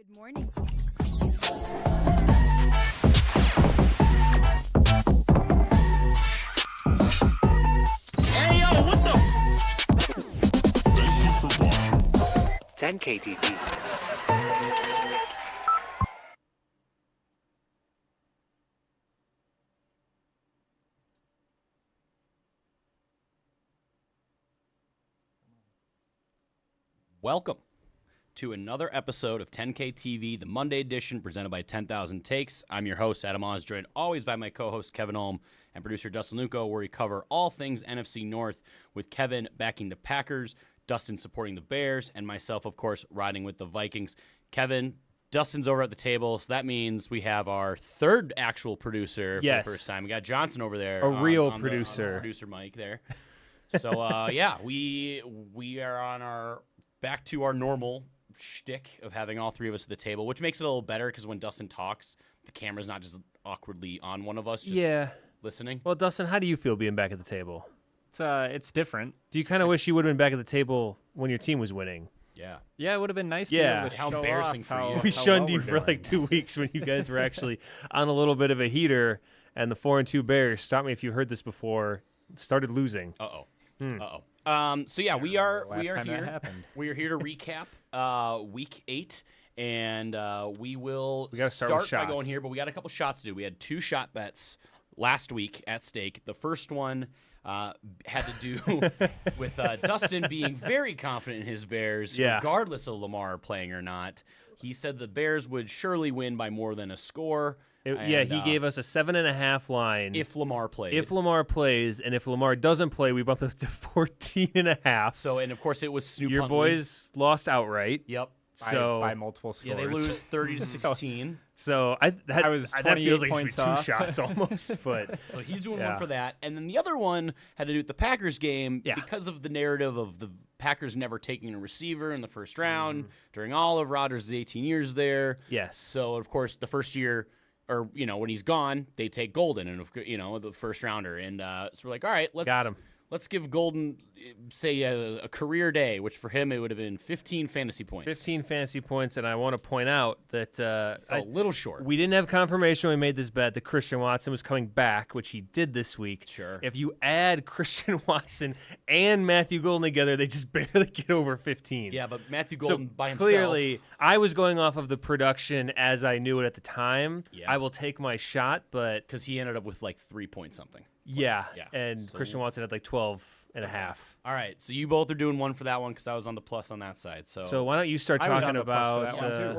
Good morning. Hey, yo, what the? 10K TV. Welcome to another episode of 10K TV, the Monday edition presented by 10,000 Takes. I'm your host, Adam Oz, joined always by my co-host, Kevin Olm, and producer, Dustin Luco, where we cover all things NFC North, with Kevin backing the Packers, Dustin supporting the Bears, and myself, of course, riding with the Vikings. Kevin, Dustin's over at the table, so that means we have our third actual producer Yes. for the first time. We got Johnson over there. A real on producer. the producer mic there. So, yeah, we are on our back to our normal shtick of having all three of us at the table, which makes it a little better because when Dustin talks, the camera's not just awkwardly on one of us, just listening. Well, Dustin, how do you feel being back at the table? It's different. Do you kind of wish you would have been back at the table when your team was winning? Yeah. Yeah, it would have been nice Yeah. to be able to How show embarrassing off for how, you. We how shunned well you we're for doing. like 2 weeks when you guys were actually on a little bit of a heater, and the 4-2 Bears, stop me if you heard this before, started losing. Uh-oh. So yeah, we are Last time that here. happened. We are here to recap week 8, and we will gotta start with by going shots. here, but we got a couple shots to do. We had 2 shot bets last week at stake. The first one had to do with Dustin being very confident in his Bears, Yeah. regardless of Lamar playing or not. He said the Bears would surely win by more than a score. Yeah, he gave us a 7.5 line. If Lamar played. If Lamar plays, and if Lamar doesn't play, we bump it to 14.5. So, and of course, it was Snoop Your Huntley. boys lost outright. Yep. So by multiple scores. Yeah, they lose 30-16. So that was that 28 feels like it should be points 2 off. shots almost, but So he's doing Yeah. one for that. And then the other one had to do with the Packers game Yeah. because of the narrative of the Packers never taking a receiver in the first round during all of Rodgers' 18 years there. yes. So, of course, the first year, or, when he's gone, they take Golden, and, the first rounder. And so we're like, all right, Got him. Let's give Golden, say, a career day, which for him it would have been 15 fantasy points. 15 fantasy points, and I want to point out that A little short. we didn't have confirmation when we made this bet that Christian Watson was coming back, which he did this week. Sure. If you add Christian Watson and Matthew Golden together, they just barely get over 15. Yeah, but Matthew So Golden by himself. clearly, I was going off of the production as I knew it at the time. Yeah. I will take my shot, but Because he ended up with like 3 point something. yeah. Yeah. And So- Christian Watson had like 12 and a half. All right, so you both are doing one for that one because I was on the plus on that side. So why don't you start I was talking on the plus for about? that one, too.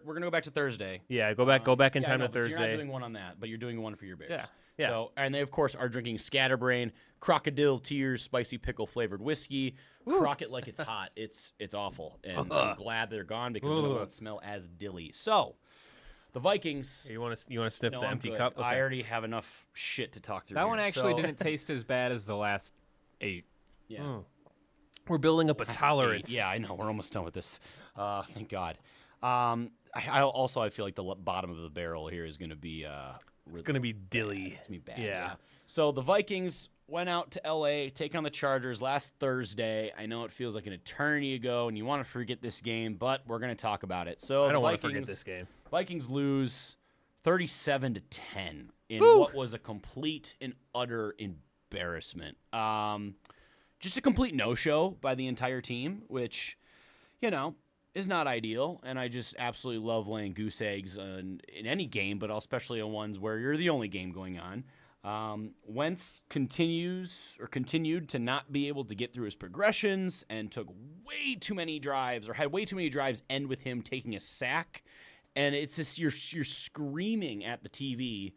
we're gonna go back to Thursday. Yeah, go back in Yeah, time I know, to but so Thursday. You're not doing one on that, but you're doing one for your Bears. Yeah. Yeah. So, and they of course are drinking Scatterbrain Crocodile Tears spicy pickle flavored whiskey. Crock it like it's hot. It's awful, and I'm glad they're gone because then it won't smell as dilly. So, the Vikings. You want to sniff No, the I'm empty good. cup? I Okay. already have enough shit to talk through. That here. one actually So- didn't taste as bad as the last 8. Yeah. We're building up a Last tolerance. 8. Yeah, I know. We're almost done with this. Thank God. I feel like the bottom of the barrel here is going to be. It's gonna be dilly. It's me bad. Yeah. So the Vikings went out to L.A. take on the Chargers last Thursday. I know it feels like an eternity ago, and you want to forget this game, but we're going to talk about it. So I the don't want to Vikings, forget this game. Vikings lose 37-10 in what was a complete and utter embarrassment. Just a complete no-show by the entire team, which, is not ideal. And I just absolutely love laying goose eggs in any game, but especially on ones where you're the only game going on. Wentz continued to not be able to get through his progressions and took way too many drives, or had way too many drives end with him taking a sack. And it's just you're screaming at the TV,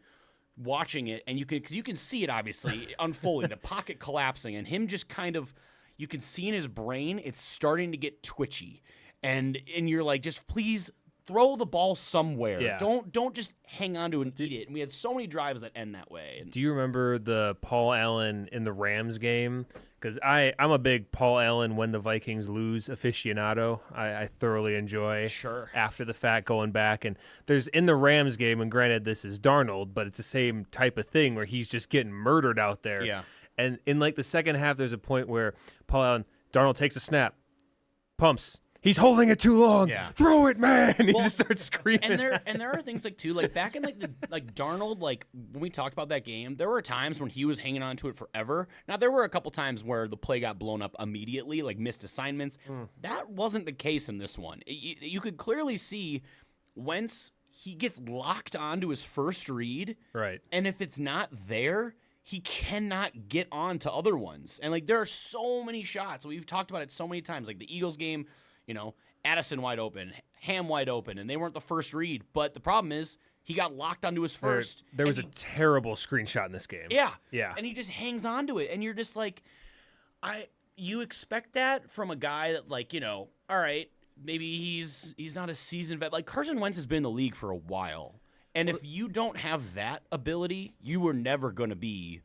watching it, and you can see it obviously unfolding, the pocket collapsing, and him just kind of, you can see in his brain it's starting to get twitchy, and you're like, just please throw the ball somewhere. Yeah. Don't just hang on to it and eat it. And we had so many drives that end that way. And Do you remember the Paul Allen in the Rams game? Because I'm a big Paul Allen when the Vikings lose aficionado. I thoroughly enjoy Sure. after the fact going back. And there's in the Rams game, and granted this is Darnold, but it's the same type of thing where he's just getting murdered out there. Yeah. And in like the second half, there's a point where Paul Allen, Darnold takes a snap, pumps, he's holding it too long. Yeah. Throw it, man. He Well, just starts screaming. And there are things like too, like back in like Darnold, like when we talked about that game, there were times when he was hanging on to it forever. Now there were a couple times where the play got blown up immediately, like missed assignments. That wasn't the case in this one. You could clearly see Wentz, he gets locked onto his first read, Right. and if it's not there, he cannot get on to other ones. And like there are so many shots. We've talked about it so many times. Like the Eagles game, Addison wide open, Ham wide open, and they weren't the first read. But the problem is he got locked onto his first. There was a and terrible screenshot in this game. yeah. Yeah. And he just hangs on to it. And you're just like, you expect that from a guy that, like, all right, maybe he's not a seasoned vet. Like Carson Wentz has been in the league for a while. And if you don't have that ability, you were never going to be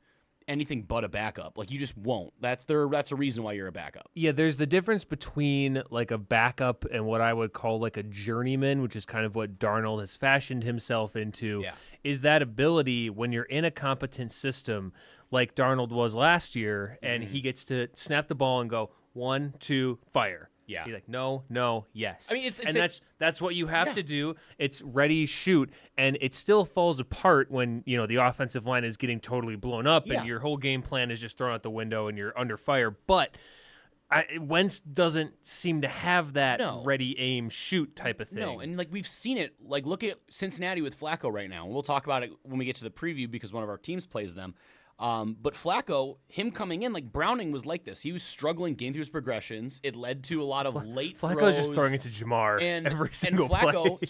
anything but a backup. Like you just won't. That's a reason why you're a backup. Yeah, there's the difference between like a backup and what I would call like a journeyman, which is kind of what Darnold has fashioned himself into. Yeah. Is that ability when you're in a competent system like Darnold was last year, and he gets to snap the ball and go 1, 2, fire. Yeah. He's like, no, yes. I mean, it's that's what you have Yeah. to do. It's ready, shoot, and it still falls apart when the offensive line is getting totally blown up, Yeah. and your whole game plan is just thrown out the window, and you're under fire. But Wentz doesn't seem to have that No. ready, aim, shoot type of thing. No, and like we've seen it. Like look at Cincinnati with Flacco right now. And we'll talk about it when we get to the preview because one of our teams plays them. But Flacco, him coming in, like Browning was like this. He was struggling getting through his progressions. It led to a lot of late Flacco's throws. just throwing it to Jamar and every single Flacco, play.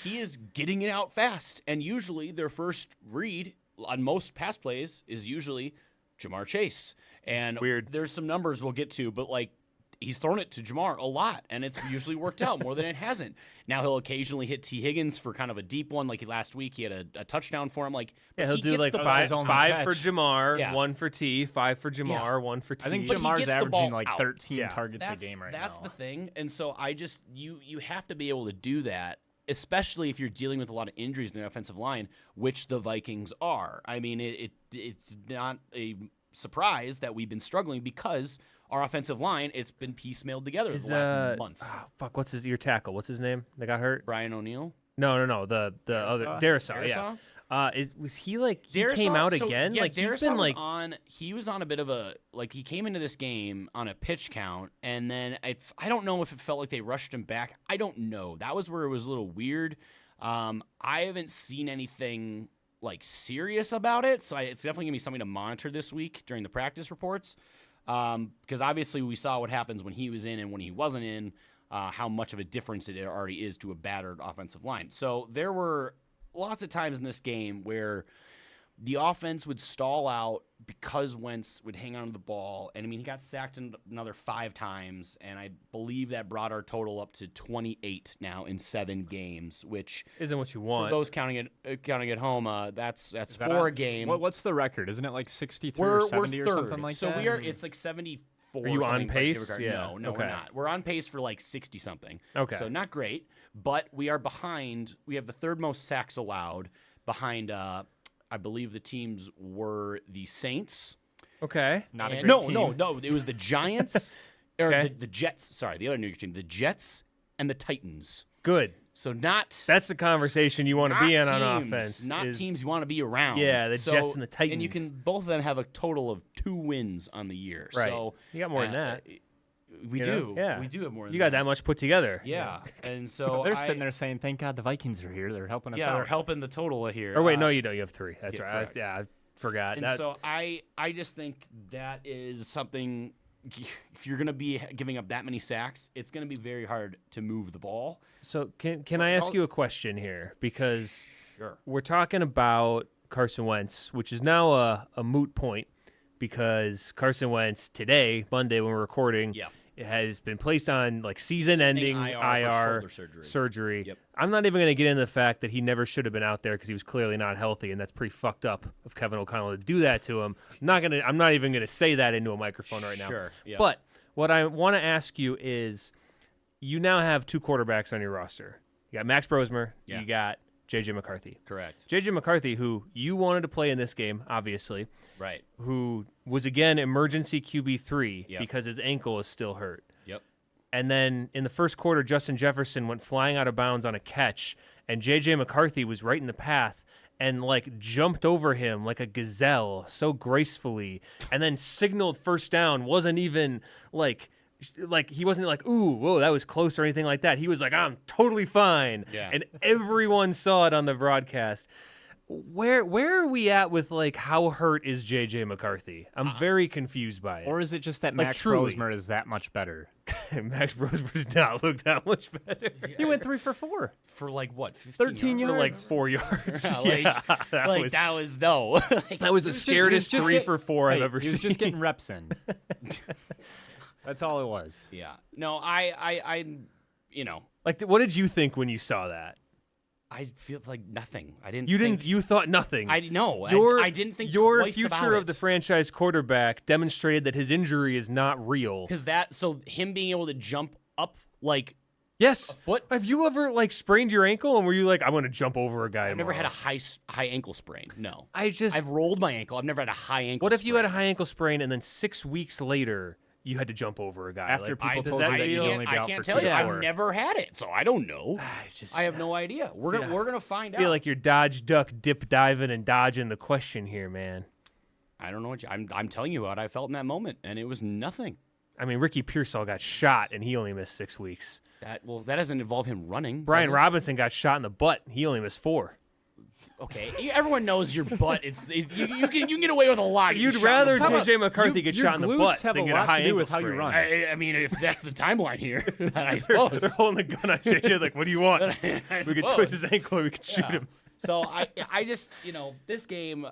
he is getting it out fast. And usually their first read on most pass plays is usually Jamar Chase. And Weird. there's some numbers we'll get to, but like he's thrown it to Jamar a lot, and it's usually worked out more than it hasn't. Now he'll occasionally hit T. Higgins for kind of a deep one, like last week he had a touchdown for him. Like Yeah, but he'll he do gets like the five ball. for Jamar, Yeah. 1 for T, 5 for Jamar, 1 for T. I think But he Jamar's gets the ball averaging like out. 13 Yeah. targets a That's game right that's now. the thing, and so I just you have to be able to do that, especially if you're dealing with a lot of injuries in the offensive line, which the Vikings are. I mean, it's not a surprise that we've been struggling because our offensive line, it's been piecemealed together the last month. What's your tackle? What's his name? That got hurt? Brian O'Neill. No. The other Darrisaw. Yeah. Was he like he came Darrisaw- out so, again? Yeah, Like he's Darrisaw been was like he was on a bit of a he came into this game on a pitch count, and then I don't know if it felt like they rushed him back. I don't know. That was where it was a little weird. I haven't seen anything like serious about it, so it's definitely gonna be something to monitor this week during the practice reports. Because obviously we saw what happens when he was in and when he wasn't in, how much of a difference it already is to a battered offensive line. So there were lots of times in this game where the offense would stall out because Wentz would hang on to the ball. And, I mean, he got sacked another 5 times, and I believe that brought our total up to 28 now in 7 games, which isn't what you for want. those counting at home, that's Is that 4 a game. What's the record? Isn't it like 63 We're or 70 third. or something like so that? we are. It's like 74. Are you or something on by pace? David Yeah. No, Okay. we're not. We're on pace for like 60 something. Okay. So not great, but we are behind. We have the 3rd most sacks allowed behind. I believe the teams were the Saints. Okay. Not a and- great no, team. no. It was the Giants or Okay. the Jets. Sorry, the other New York team, the Jets and the Titans. Good. So not. That's the conversation you want to be in not on teams, offense. Not is- teams you want to be around. Yeah, the Jets and the And you Titans. can both of them have a total of 2 wins on the year. Right. So You got more than that. We You do. know? Yeah. We do have more than You got that much put together. Yeah. And so, So they're sitting there saying, "Thank God the Vikings are here. They're helping us Yeah, out." they're helping the total here. Or wait, no, you don't. You have 3. That's yeah, right. correct. I forgot. And That, so I just think that is something. If you're going to be giving up that many sacks, it's going to be very hard to move the ball. So can I ask you a question here? Because Sure. we're talking about Carson Wentz, which is now a moot point because Carson Wentz today, Monday when we're recording, Yeah. it has been placed on like season-ending IR IR, for shoulder surgery. Yep. I'm not even going to get into the fact that he never should have been out there because he was clearly not healthy, and that's pretty fucked up of Kevin O'Connell to do that to him. I'm not even going to say that into a microphone right now. Sure, yeah. But what I want to ask you is, you now have 2 quarterbacks on your roster. You got Max Brosmer. Yeah. You got J.J. McCarthy. Correct. J.J. McCarthy, who you wanted to play in this game, obviously, Right. who was, again, emergency QB3 Yep. because his ankle is still hurt. Yep. And then in the first quarter, Justin Jefferson went flying out of bounds on a catch, and J.J. McCarthy was right in the path and like jumped over him like a gazelle so gracefully, and then signaled first down. Wasn't even like he wasn't like, ooh, whoa, that was close or anything like that. He was like, I'm totally fine. Yeah. And everyone saw it on the broadcast. Where are we at with like how hurt is JJ McCarthy? I'm very confused by it. Or is it just that Like, Max truly. Brosmer is that much better? Max Brosmer did not look that much better. He went 3 for 4. For like what? 15 13 yards? For like 4 yards. Yeah, like, that like was that was no. Like, that was the scariest 3 for 4 I've ever He was seen. just getting reps in. That's all it was. yeah. No, I you know, Like, what did you think when you saw that? I feel like nothing. I didn't. You think, didn't. You thought nothing. I no. Your, I didn't think your twice about future of it. the franchise quarterback demonstrated that his injury is not real. Because that, so him being able to jump up like Yes. foot. Have you ever like sprained your ankle and were you like, I'm going to jump over a guy? I've never had a tomorrow? high ankle sprain. No, I've rolled my ankle. I've never had a high ankle. What if you had a sprain. high ankle sprain and then 6 weeks later you had to jump over a guy? After Like, people I, does told that you that feel? you'd only be I out can't for tell 2 you. hours. I've never had it, so I don't know. It's just, I have no idea. We're gonna find I feel out. like you're dodge, duck, dip, diving, and dodging the question here, man. I don't know what I'm telling you what I felt in that moment, and it was nothing. I mean, Ricky Pearsall got shot and he only missed 6 weeks. That doesn't involve him running. Brian does it? Robinson got shot in the butt. He only missed 4. Okay, everyone knows your butt. You can get away with a lot. You'd Getting shot in rather the butt. J.J. McCarthy get your shot in the glutes butt have than a get a lot high to do ankle with how you sprain. run. I mean, if that's the timeline here, I They're suppose. holding the gun on JJ like, what do you want? I We could suppose. twist his ankle or we could shoot Yeah. him. So I just, this game,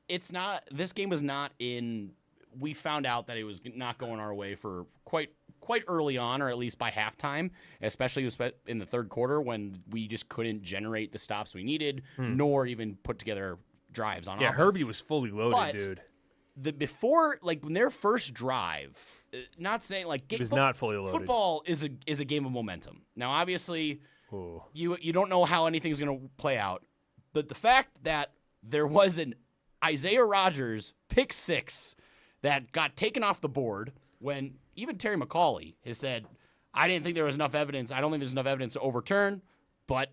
this game was not in. We found out that it was not going our way for quite early on, or at least by halftime, especially in the third quarter when we just couldn't generate the stops we needed, nor even put together drives on Yeah, offense. Herbie was fully loaded, But- dude. When their first drive, not saying like He was not fully loaded. Football is a game of momentum. Now, obviously, Ooh. you don't know how anything's going to play out, but the fact that there was an Isaiah Rodgers pick six that got taken off the board when even Terry McAuley has said, I didn't think there was enough evidence. I don't think there's enough evidence to overturn, but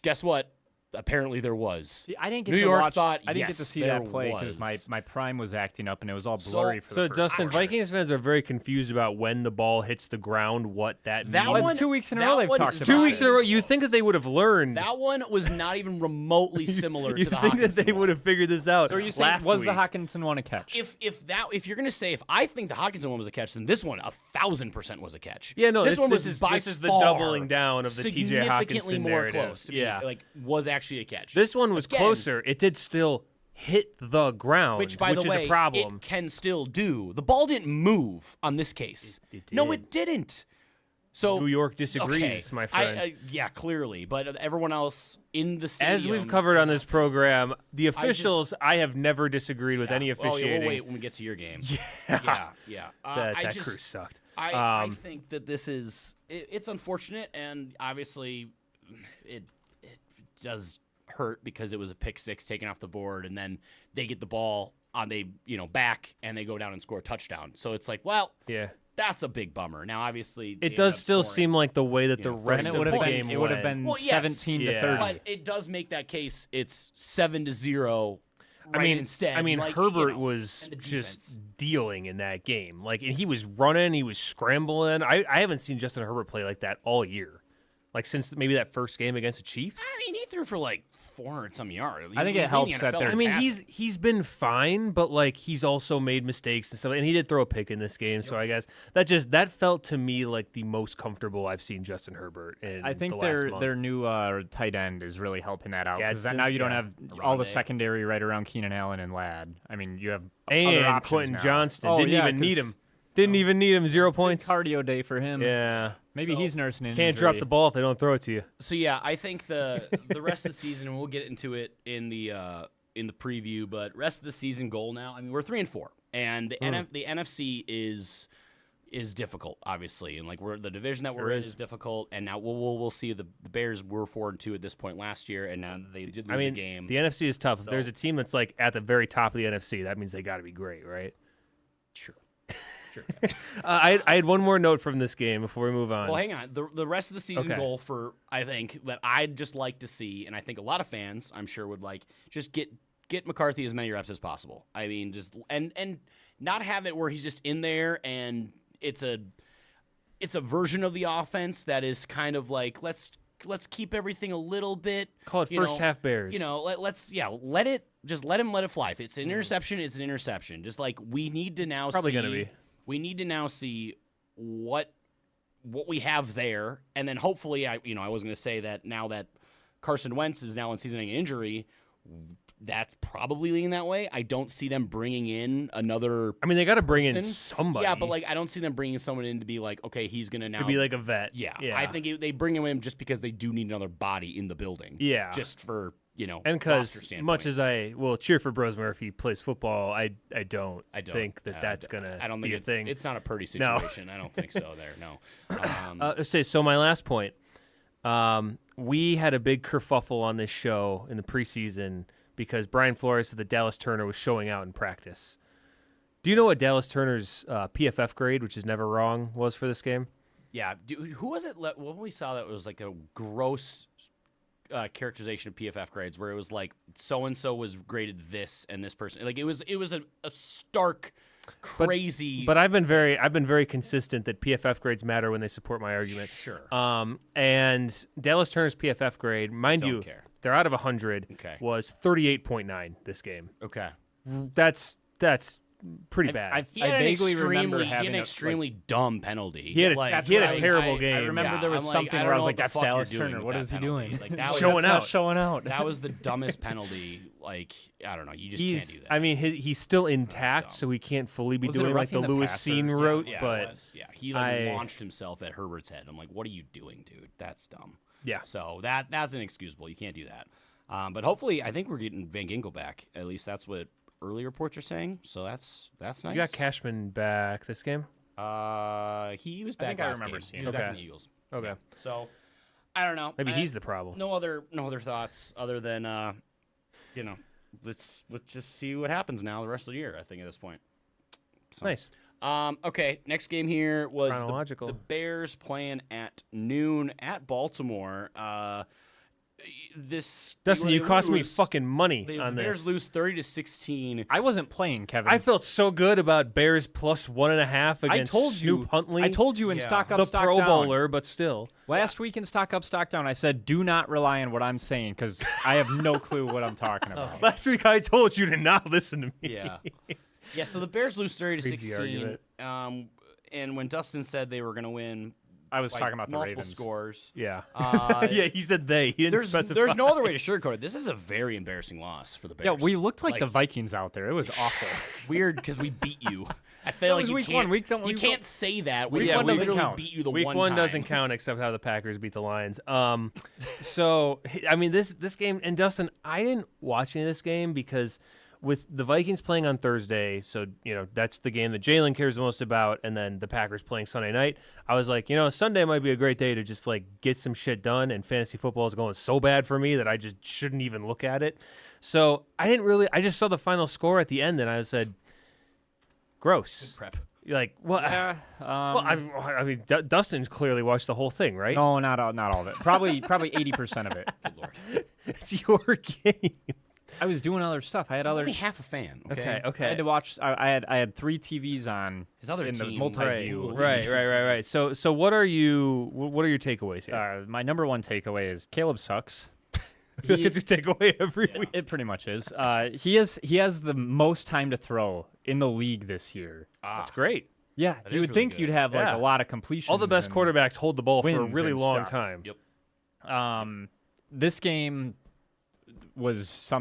guess what? Apparently there was. See, I didn't get New to York watch. thought, I didn't yes, get to see there that play because was. my prime was acting up and it was all So- blurry for So, the first Dustin, quarter. Vikings fans are very confused about when the ball hits the ground, what that That means. Well, it's 2 weeks in a that row they've one talked is about 2 it. weeks in a row. You'd think that they would have learned. That one was not even remotely similar you to the think that they Hawkinson would one. have figured this out So are you saying last was week. the Hawkinson one a catch? If you're gonna say if I think the Hawkinson one was a catch, then this one 1,000% was a catch. Yeah, no, this one was is by this is the far doubling down of the TJ Hawkinson significantly more narrative. close. To Yeah, being, was actually a catch. this one was Again, closer. It did still hit the ground, which by the is way, a problem. it can still do. The ball didn't move on this case. It No, did. it didn't. So New York disagrees, okay, my friend. yeah, clearly, but everyone else in the stadium. As we've covered on this program, the officials, I have never disagreed with any Oh, yeah, officiating. we'll wait when we get to your game. Yeah. yeah. That crew sucked. I think that this is it's unfortunate, and obviously it does hurt because it was a pick six taken off the board, and then they get the ball on back and they go down and score a touchdown. So it's like, well, Yeah. that's a big bummer. Now, obviously, they It end does up still scoring, seem like the way that the know, rest and of it would the have game been it would have went. been Well, yes, 17 yeah. to 30. but it does make that case. It's 7-0. I right mean, instead, like, Herbert you know, was and the just defense. dealing in that game. Like, and he was running, he was scrambling. I haven't seen Justin Herbert play like that all year. Like since maybe that first game against the Chiefs. I mean, he threw for like 400 some yards. I think it He's helps leading the that NFL they're- I in mean, passing. he's been fine, but like he's also made mistakes and stuff. And he did throw a pick in this game, so I guess that felt to me like the most comfortable I've seen Justin Herbert in. I think the last their month. their new tight end is really helping that out because Gadsden, now you don't yeah. have all the Rondé. secondary right around Keenan Allen and Ladd. I mean, you have other and options Quentin now. Johnston Oh, didn't yeah, even need 'cause him. Didn't even need him. 0 big points. cardio day for him. Yeah, Maybe So- he's nursing an can't drop injury. the ball if they don't throw it to you. So yeah, I think the rest of the season, and we'll get into it in the preview, but rest of the season goal now. I mean, we're 3-4, and the NFC is difficult, obviously, and like the division that Sure we're in is. is difficult, and now we'll see the Bears were 4-2 at this point last year, and now they did lose I mean, a game. the NFC is tough. If there's a team that's like at the very top of the NFC, that means they got to be great, right? Sure. Sure. I had one more note from this game before we move on. Well, hang on. The rest of the season Okay. goal for I think that I'd just like to see, and I think a lot of fans I'm sure would like, just get McCarthy as many reps as possible. I mean, just and not have it where he's just in there and it's a version of the offense that is kind of like let's keep everything a little bit. Call it first half Bears. You know, let it fly. If it's an interception, it's an interception. Just like we need to now probably see, gonna be. we need to now see what we have there, and then hopefully, I was going to say that now that Carson Wentz is now in season-ending injury, that's probably leaning that way. I don't see them bringing in another. I mean, they got to bring in person. somebody. Yeah, but like I don't see them bringing someone in to be like, okay, he's going to now to be like a vet. yeah. yeah. I think they bring him in just because they do need another body in the building. Yeah. just for and roster because standpoint. much as I will cheer for Bros Murphy plays football, I don't think that Uh, that's gonna I don't be think a thing. It's not a Purdy No. situation. I don't think so. There, no. So my last point, we had a big kerfuffle on this show in the preseason because Brian Flores said that Dallas Turner was showing out in practice. Do you know what Dallas Turner's PFF grade, which is never wrong, was for this game? Yeah, who was it? When we saw that, it was like a gross characterization of PFF grades, where it was like so and so was graded this, and this person, like it was a stark, crazy. But I've been very consistent that PFF grades matter when they support my argument. Sure. And Dallas Turner's PFF grade, mind Don't you, care. they're out of 100, Okay. was 38.9 this game. Okay. That's pretty bad. He had vaguely remember an having extremely dumb penalty. He had a- Like, he had a I- terrible I- game. I remember Yeah, there was I'm something I where I don't was know like, what the "That's fuck you're Dallas doing Turner. with What that is he penalty." doing?" Like, that was, Showing That's not out. showing out. That was the dumbest penalty. Like, I don't know. You just can't do that. I mean, he's still intact, dumb. so he can't fully be Was it doing like the roughing the Lewis passer Scene or route, yeah, but it was. Yeah, he I- launched himself at Herbert's head. I'm like, what are you doing, dude? That's dumb. yeah. So that's inexcusable. You can't do that. But hopefully, I think we're getting Van Ginkel back. At least that's what early reports are saying. So that's nice. You got Cashman back this game? He was back. think I last remember game. seeing He was him. back in Okay. the Eagles. Okay. Yeah. So I don't know. Maybe he's the problem. No other thoughts other than let's just see what happens now the rest of the year. I think at this point. So, Nice. Okay, next game here was Chronological. the Bears playing at noon at Baltimore. Dustin, you cost me lose- fucking money The on Bears this. lose 30-16. I wasn't playing, Kevin. I felt so good about Bears plus 1.5 against Snoop Huntley. I told you in Yeah. Stock Up, the Stock Pro Down. Bowler, but still. Last week in Stock Up, Stock Down, I said, do not rely on what I'm saying because I have no clue what I'm talking about. Last week I told you to not listen to me. Yeah. Yeah, so the Bears lose 30-16. Crazy argument. And when Dustin said they were going to win I was like, talking about the multiple Ravens. scores, Yeah. uh, Yeah, he said they. He didn't specify. there's no other way to sugarcoat it. This is a very embarrassing loss for the Bears. Yeah, we looked like the Vikings out there. It was awful. weird because we beat you. I feel That like was you week can't, one. Week you one- can't say that. Week We one doesn't literally count. beat you the Week one one time. doesn't count except how the Packers beat the Lions. So I mean this game, and Dustin, I didn't watch any of this game because with the Vikings playing on Thursday, so that's the game that Jalen cares the most about, and then the Packers playing Sunday night. I was like, Sunday might be a great day to just like get some shit done, and fantasy football is going so bad for me that I just shouldn't even look at it. So I just saw the final score at the end, and I said, gross. Prep. Like, well, Yeah. well, I mean, Dustin clearly watched the whole thing, right? No, not all of it. Probably 80% of it. Good lord. It's your game. I was doing other stuff. I had He's other. only half a fan. Okay. I had to watch. I had 3 TVs on. His other in the team. multi-view. Right. So what are your takeaways here? My number one takeaway is Caleb sucks. I feel like it's your takeaway every week. It pretty much is. He has the most time to throw in the league this year. That's great. Yeah, That you is would really think good. you'd have like Yeah. a lot of completions. All the best and, quarterbacks hold the ball for a wins really and long stuff. time. Yep. This game was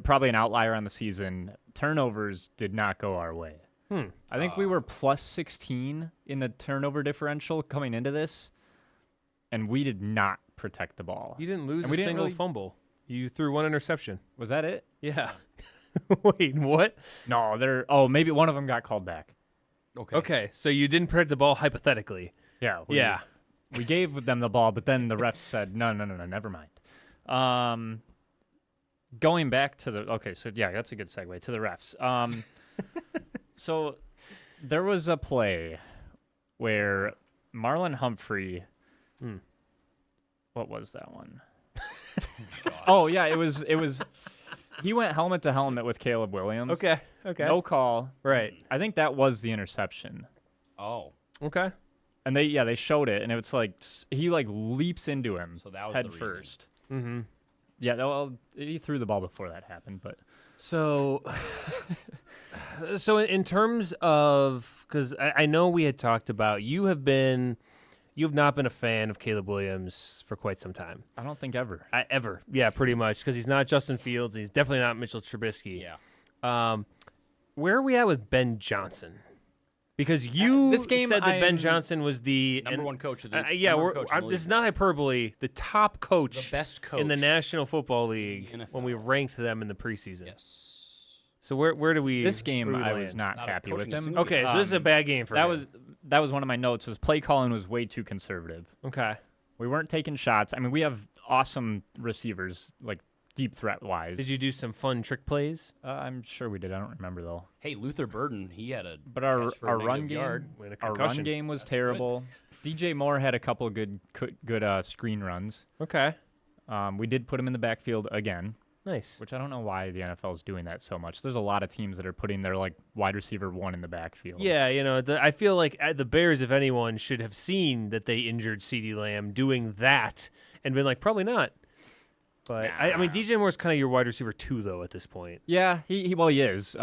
probably an outlier on the season. Turnovers did not go our way. I think we were plus 16 in the turnover differential coming into this, and we did not protect the ball. You didn't lose And a we didn't single really- fumble. You threw one interception. Was that it? Yeah. Wait, what? No, maybe one of them got called back. Okay, so you didn't protect the ball hypothetically. Yeah. Yeah. We gave them the ball, but then the refs said, no, never mind. Going back to the – okay, so, yeah, that's a good segue to the refs. So There was a play where Marlon Humphrey. What was that one? Oh yeah, it was. He went helmet to helmet with Caleb Williams. Okay. No call. Right. I think that was the interception. Oh, Okay. And they showed it, and it was like he like leaps into him. So that was head the reason. first. Mm-hmm. Yeah, well, he threw the ball before that happened, but So, so in terms of, because I know we had talked about, you have not been a fan of Caleb Williams for quite some time. I don't think ever. Ever. Yeah, pretty much, because he's not Justin Fields. He's definitely not Mitchell Trubisky. Yeah. Where are we at with Ben Johnson? Because you This game, said that Ben I'm- Johnson was the Number one coach of the yeah, number one coach in the this is league. not hyperbole. The top coach, The best coach in the National Football League NFL. when we ranked them in the preseason. Yes. So where do we? This game, where do we I was land? not Not happy with coaching a him. single Okay, so this is a bad game for that him. that was one of my notes. Was play calling was way too conservative. Okay. We weren't taking shots. I mean, we have awesome receivers, like deep threat wise. Did you do some fun trick plays? I'm sure we did. I don't remember though. Hey, Luther Burden, he had a But our catch for a our run negative game, yard. We had a our run concussion. game was terrible. DJ Moore had a couple of good screen runs. Okay. We did put him in the backfield again, Nice. which I don't know why the NFL is doing that so much. There's a lot of teams that are putting their like wide receiver 1 in the backfield. Yeah, I feel like the Bears, if anyone, should have seen that they injured CeeDee Lamb doing that and been like, probably not. But I mean, DJ Moore's kind of your wide receiver 2, though, at this point. Yeah, he is.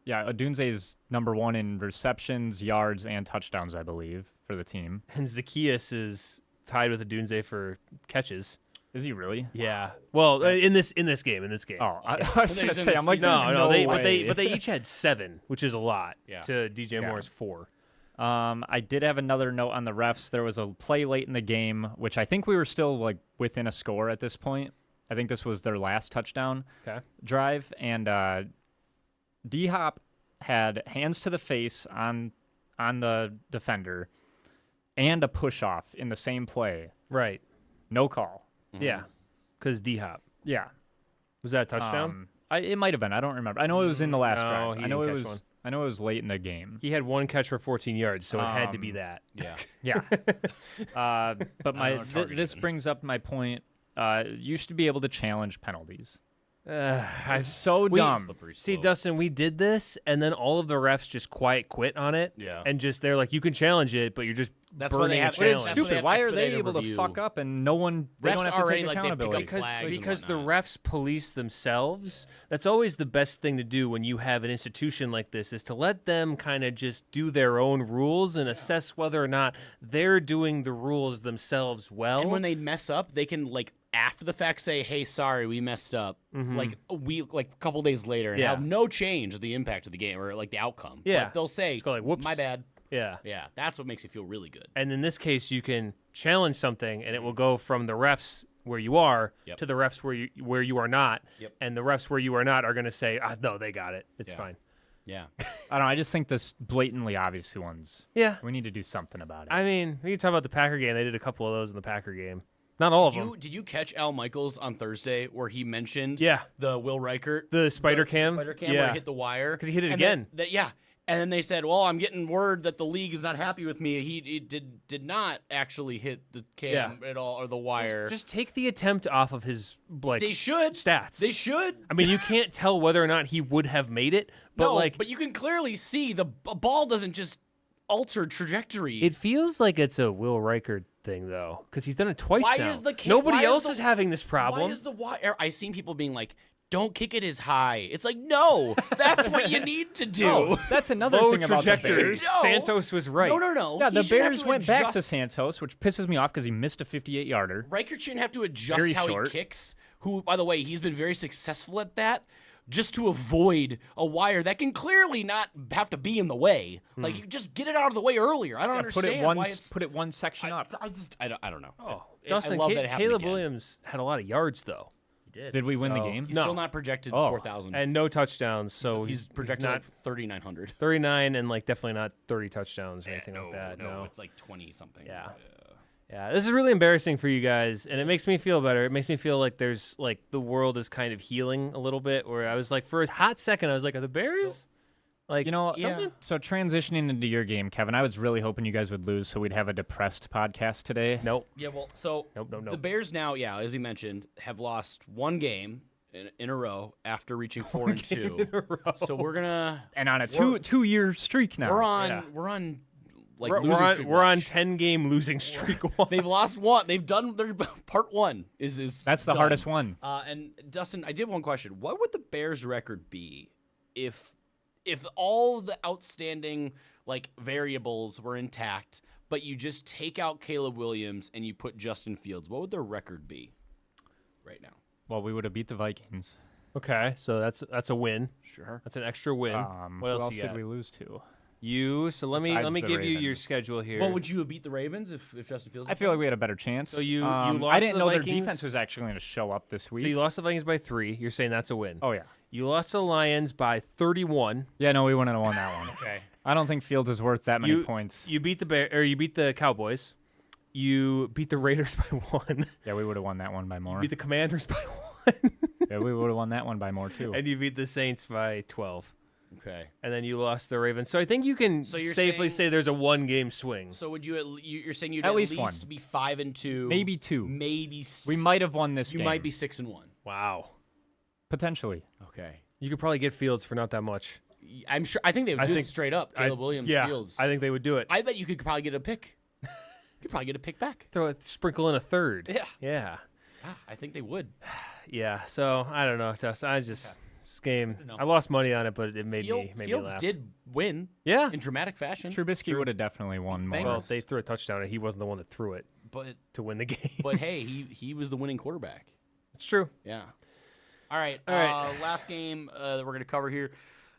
Yeah, Odunze is number 1 in receptions, yards, and touchdowns, I believe, for the team. And Zacchaeus is tied with Adunze for catches. Is he really? Yeah. Well, in this game. Oh, I was gonna say, I'm like, No, there's no, way. but they each had 7, which is a lot. Yeah. To DJ Yeah. Moore's 4. I did have another note on the refs. There was a play late in the game, which I think we were still like within a score at this point. I think this was their last touchdown Okay. drive, and D-Hop had hands to the face on the defender and a push off in the same play. Right. No call. Yeah. Because D-Hop. Yeah. Was that a touchdown? It might have been. I don't remember. I know it was in the last No, drive. he I know didn't it catch was. one. I know it was late in the game. He had 1 catch for 14 yards, so it had to be that. Yeah. Yeah. But I don't know, target this even. brings up my point. You should be able to challenge penalties. I It's so dumb. Slippery See, slope. Dustin, we did this, and then all of the refs just quit on it. Yeah. And just they're like, you can challenge it, but you're just That's why they burning a have- But it's challenge. That's why they stupid. have Why are they expedited able review. to fuck up and no one? They Refs don't have to already, take like, they pick up accountability. flags and Because the whatnot. refs police themselves. That's always the best thing to do when you have an institution like this, is to let them kind of just do their own rules and assess whether or not they're doing the rules themselves well. And when they mess up, they can like after the fact say, "Hey, sorry, we messed up." Like a couple days later, and Yeah. have no change of the impact of the game or like the outcome. Yeah. But they'll say, Just go like, "Whoops." my bad." yeah. Yeah, that's what makes you feel really good. And in this case, you can challenge something, and it will go from the refs where you are Yep. to the refs where you are not. Yep. And the refs where you are not are going to say, no, they got it. It's Yeah. fine. Yeah. I don't know. I just think this blatantly obvious ones. Yeah. We need to do something about it. I mean, we can talk about the Packer game. They did a couple of those in the Packer game. Not all of them. Did you catch Al Michaels on Thursday where he mentioned Yeah. the Will Reichert The spider cam? spider cam Yeah. where he hit the wire 'Cause he hit it And again. yeah. And then they said, "Well, I'm getting word that the league is not happy with me. He did not actually hit the cam at all or the wire. Just take the attempt off of his they should stats. They should. I mean, you can't tell whether or not he would have made it, but No, but you can clearly see the ball doesn't just alter trajectory. it feels like it's a Will Reichert thing, though, because he's done it twice Why now. is the Nobody why else the- is having this problem. Why is the wire? I've seen people being like, "Don't kick it as high." It's like, no, that's what you need to do. Oh, that's another Low thing about the trajectory. Bears. No. Santos was right. No. Yeah, He the shouldn't have Bears to went back to adjust- Santos, which pisses me off because he missed a 58-yarder. Reichert shouldn't have to adjust Very how short. he kicks. Who, by the way, he's been very successful at that. Just to avoid a wire that can clearly not have to be in the way. Like, you just get it out of the way earlier. I don't Put understand it one, why it's. put it one section up. I don't know. Oh, I Dustin, love that it happened Caleb again. Williams had a lot of yards, though, Did we win the game? He's No. still not projected Oh. 4,000. and no touchdowns. So he's projected not like 3,900. 39 and definitely not 30 touchdowns or anything like that. No. It's like 20 something. Yeah. Yeah, this is really embarrassing for you guys, and it makes me feel better. It makes me feel like there's the world is kind of healing a little bit. Where I was like, for a hot second, I was like, are the Bears Like, You know, Yeah. so transitioning into your game, Kevin, I was really hoping you guys would lose so we'd have a depressed podcast today. nope. Yeah, well, so Nope. the Bears now, as we mentioned, have lost one game in a row after reaching 4-2. So we're gonna And on a two-year streak now. we're on Yeah. like We're losing on streak we're on watch. 10-game losing streak. They've lost one. They've done their part one. Is That's the done. hardest one. And Dustin, I did have one question. What would the Bears' record be if all the outstanding like variables were intact, but you just take out Caleb Williams and you put Justin Fields? What would their record be right now? Well, we would have beat the Vikings. Okay, so that's a win. Sure. That's an extra win. What what else, else you did got? we lose to? So let me Besides the give you your Ravens. schedule here. Well, would you have beat the Ravens if Justin Fields? I feel like we had a better chance. So you I lost didn't the know their Vikings? defense was actually going to show up this So week. you lost the Vikings by 3. You're saying that's a win. Oh yeah. You lost the Lions by 31. Yeah, no, we wouldn't have won that one. Okay. I don't think Fields is worth that many points. You beat you beat the Cowboys. You beat the Raiders by 1. Yeah, we would have won that one by more. Beat the Commanders by 1. Yeah, we would have won that one by more too. And you beat the Saints by 12. Okay. And then you lost the Ravens. So I think you can So you're safely saying- say there's a 1-game swing. So would you're saying you'd At at least least one. be 5-2, Maybe 2. maybe We might have won this you game. might be 6-1. Wow. Potentially. Okay. You could probably get Fields for not that much. I'm sure. I think they would I do think- it straight up. Caleb Williams, yeah, Fields. I think they would do it. I bet you could probably get a pick. You could probably get a pick back. Sprinkle in a third. Yeah. Yeah. I think they would. Yeah. So I don't know, Dustin. This game, know. I lost money on it, but it made me Fields laugh. did win Yeah. in dramatic fashion, Trubisky would have definitely won more. Well, they threw a touchdown, and he wasn't the one that threw it but to win the game. hey, he was the winning quarterback. It's true. Yeah. All right. All right. Last game that we're going to cover here.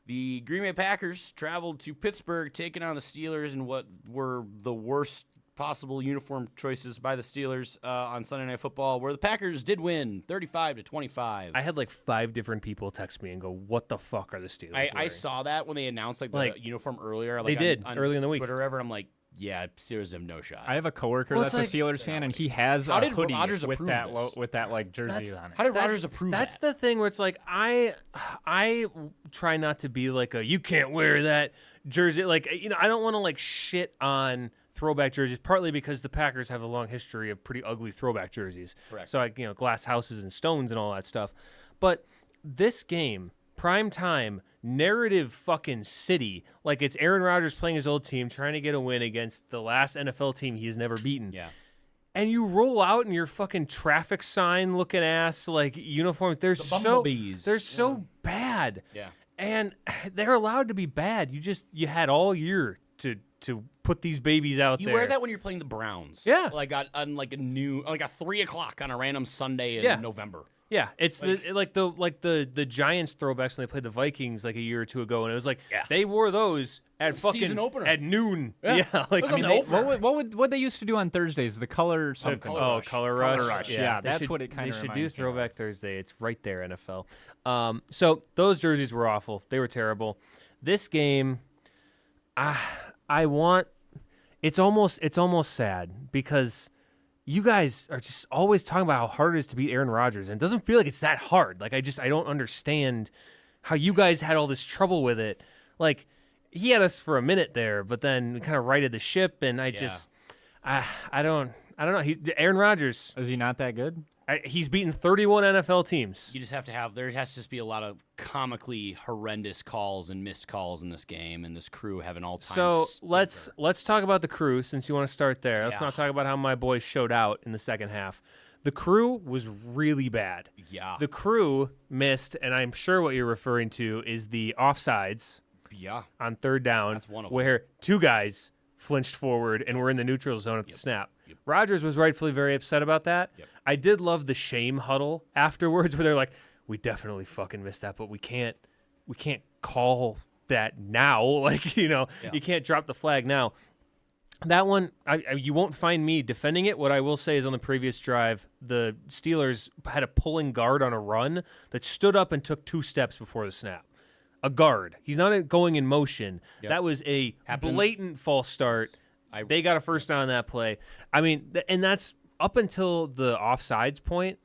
The Green Bay Packers traveled to Pittsburgh, taking on the Steelers in what were the worst possible uniform choices by the Steelers on Sunday Night Football, where the Packers did win 35-25. I had like 5 different people text me and go, "What the fuck are the Steelers?" I wearing?" saw that when they announced the Like, uniform earlier. they did, on early in the week. Twitter, or whatever. I'm like, yeah, Steelers have no shot. I have a coworker Well, that's it's a Steelers fan, and he has How a did hoodie Rodgers with approve that this? with that like jersey on it. How did Rodgers approve That's that? the thing where it's like I try not to be like you can't wear that jersey. Like I don't want to like shit on throwback jerseys, partly because the Packers have a long history of pretty ugly throwback jerseys. Correct. So like glass houses and stones and all that stuff. But this game, prime time, narrative fucking city, like it's Aaron Rodgers playing his old team, trying to get a win against the last NFL team he has never beaten. Yeah. And you roll out in your fucking traffic sign looking ass like uniforms. They're The so bumblebees. they're so bad. Yeah. And they're allowed to be bad. You had all year to put these babies out You there. wear that when you're playing the Browns. Yeah. Like on like a 3:00 on a random Sunday in Yeah. November. Yeah, it's the Giants throwbacks when they played the Vikings like a year or two ago, and it was like they wore those at fucking Season opener. at noon. Yeah. like It was on the they- opener. What they used to do on Thursdays? The color something. Color Oh, Rush. Color Rush. Color Rush, yeah, they that's should- what it kinda They should do reminds me of. Throwback Thursday. It's right there, NFL. So those jerseys were awful. They were terrible. This game, I want. It's almost sad because you guys are just always talking about how hard it is to beat Aaron Rodgers, and it doesn't feel like it's that hard. Like I don't understand how you guys had all this trouble with it. Like he had us for a minute there, but then we kind of righted the ship, and I don't know. Aaron Rodgers, Is he not that good? he's beaten 31 NFL teams. You just have to have there has to just be a lot of comically horrendous calls and missed calls in this game, and this crew have an all-time. So stinker. let's talk about the crew since you want to start there. Let's Yeah. not talk about how my boys showed out in the second half. The crew was really bad. Yeah. The crew missed, and I'm sure what you're referring to is the offsides Yeah. on third down, That's one of them. where 2 guys flinched forward and were in the neutral zone at the snap. Rodgers was rightfully very upset about that. I did love the shame huddle afterwards where they're like, we definitely fucking missed that, but we can't call that now. Like, you can't drop the flag now. That one, you won't find me defending it. What I will say is on the previous drive, the Steelers had a pulling guard on a run that stood up and took 2 steps before the snap. A guard. He's not going in motion. That was a blatant false start. They got a first down on that play. I mean, and that's up until the offsides point.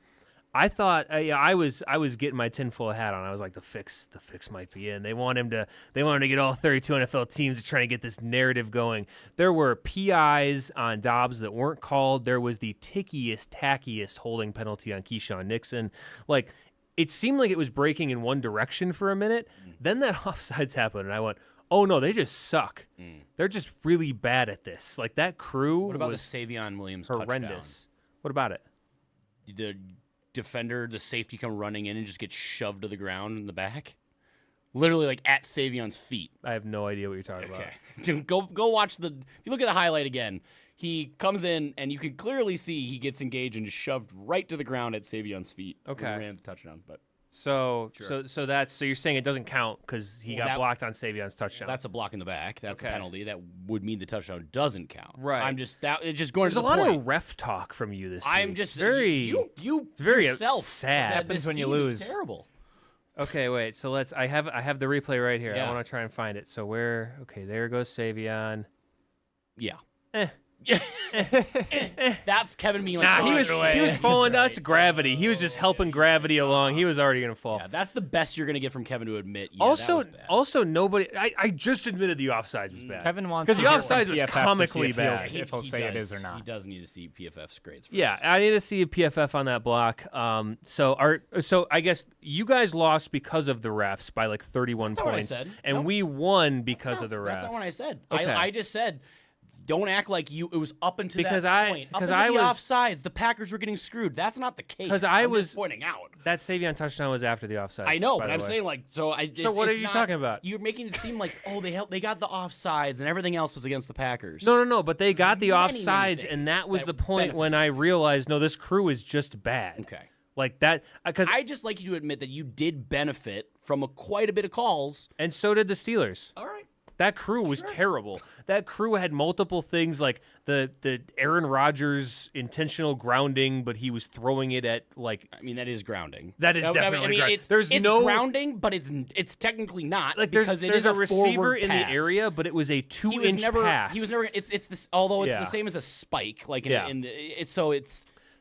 I thought I was getting my tinfoil hat on. I was like, the fix might be in. They want him to get all 32 NFL teams to try to get this narrative going. There were PIs on Dobbs that weren't called. There was the tackiest holding penalty on Keyshawn Nixon. Like, it seemed like it was breaking in one direction for a minute. Then that offsides happened, and I went, oh no, they just suck. They're just really bad at this. Like, that crew What about was the Savion Williams horrendous. What about it? touchdown? The defender, the safety come running in and just get shoved to the ground in the back. Literally like at Savion's feet. I have no idea what you're talking about. Okay. Go watch the. If you look at the highlight again, he comes in and you can clearly see he gets engaged and just shoved right to the ground at Savion's feet. Okay. When he ran the touchdown, but So Sure. so you're saying it doesn't count because he got blocked on Savion's touchdown. that's a block in the back. That's Okay. a penalty. That would mean the touchdown doesn't count. Right. I'm just it's just going There's to a the lot point. of ref talk from you this I'm week. just It's very you it's very yourself sad. said Happens this when you team is lose. terrible. Okay, wait. So I have the replay right here. Yeah. I want to try and find it. So there goes Savion. Yeah. Eh. That's Kevin being like, Nah, he "Oh, was falling to us gravity. He was just helping gravity along. He was already gonna fall. Yeah, that's the best you're gonna get from Kevin to admit. Yeah, that was bad. Also, nobody. I just admitted the offsides was bad. Kevin wants 'Cause to the hear from offsides was PFF to see comically if he'll- bad. If he'll say it is or He not. does need to see PFF's grades first. Yeah, I need to see a PFF on that block. So I guess you guys lost because of the refs by like 31 That's not what I points, said. and Nope. we won because of the refs. That's not what I said. Okay. I just said, don't act like it was up until Because that point. Up because until I the was- offsides, the Packers were getting screwed. That's not the case. 'Cause I'm was- just pointing out. That Savion touchdown was after the offsides. I know, by but the I'm way. saying like so. So what are you talking about? You're making it seem like they got the offsides and everything else was against the Packers. No, but they got the Many, many offsides, things and that was that the point benefit when I realized, no, this crew is just bad. Okay. Like that, because I just like you to admit that you did benefit from quite a bit of calls. and so did the Steelers. All right. That crew was terrible. That crew had multiple things like the Aaron Rodgers intentional grounding, but he was throwing it at like I mean, that is grounding. That is definitely grounding. It's, There's it's no- grounding, but it's technically not like because there's it is a receiver forward in the pass. area, but it was a 2-inch pass. He was never. It's this. Although it's Yeah. the same as a spike. Like Yeah. it's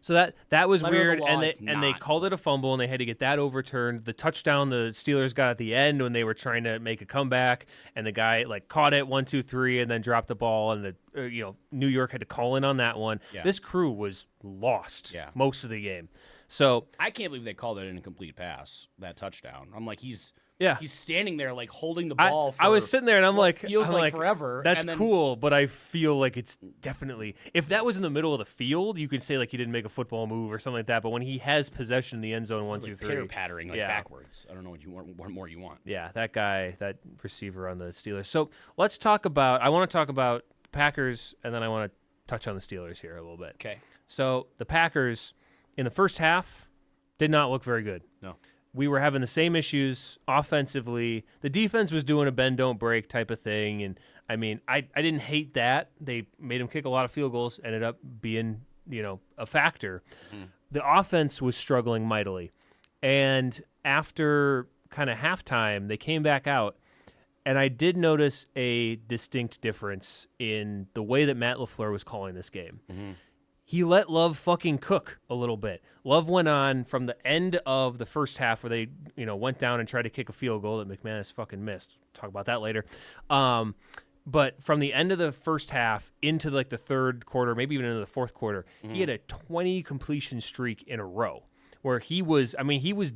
So that was Letter of the weird, law, and it's they not. called it a fumble, and they had to get that overturned. The touchdown the Steelers got at the end when they were trying to make a comeback, and the guy like caught it 1, 2, 3, and then dropped the ball, and New York had to call in on that one. Yeah. This crew was lost Yeah. most of the game. So I can't believe they called it an incomplete pass. That touchdown. I'm like he's yeah, he's standing there like holding the I ball. I was sitting there and I'm like, feels I'm like forever, That's and then- cool, but I feel like it's definitely if that was in the middle of the field, you could say like he didn't make a football move or something like that. But when he has possession in the end zone, 1, 2, 3, pitter pattering like Yeah. backwards. I don't know what more you want. yeah, that guy, that receiver on the Steelers. So let's talk about. I want to talk about Packers, and then I want to touch on the Steelers here a little bit. Okay. So the Packers in the first half did not look very good. No. We were having the same issues offensively. The defense was doing a bend don't break type of thing, and I mean, I didn't hate that. They made him kick a lot of field goals, ended up being a factor. The offense was struggling mightily, and after kind of halftime, they came back out, and I did notice a distinct difference in the way that Matt LaFleur was calling this game. He let Love fucking cook a little bit. Love went on from the end of the first half where they, went down and tried to kick a field goal that McManus fucking missed. Talk about that later. But from the end of the first half into like the third quarter, maybe even into the fourth quarter, he had a 20 completion streak in a row where he was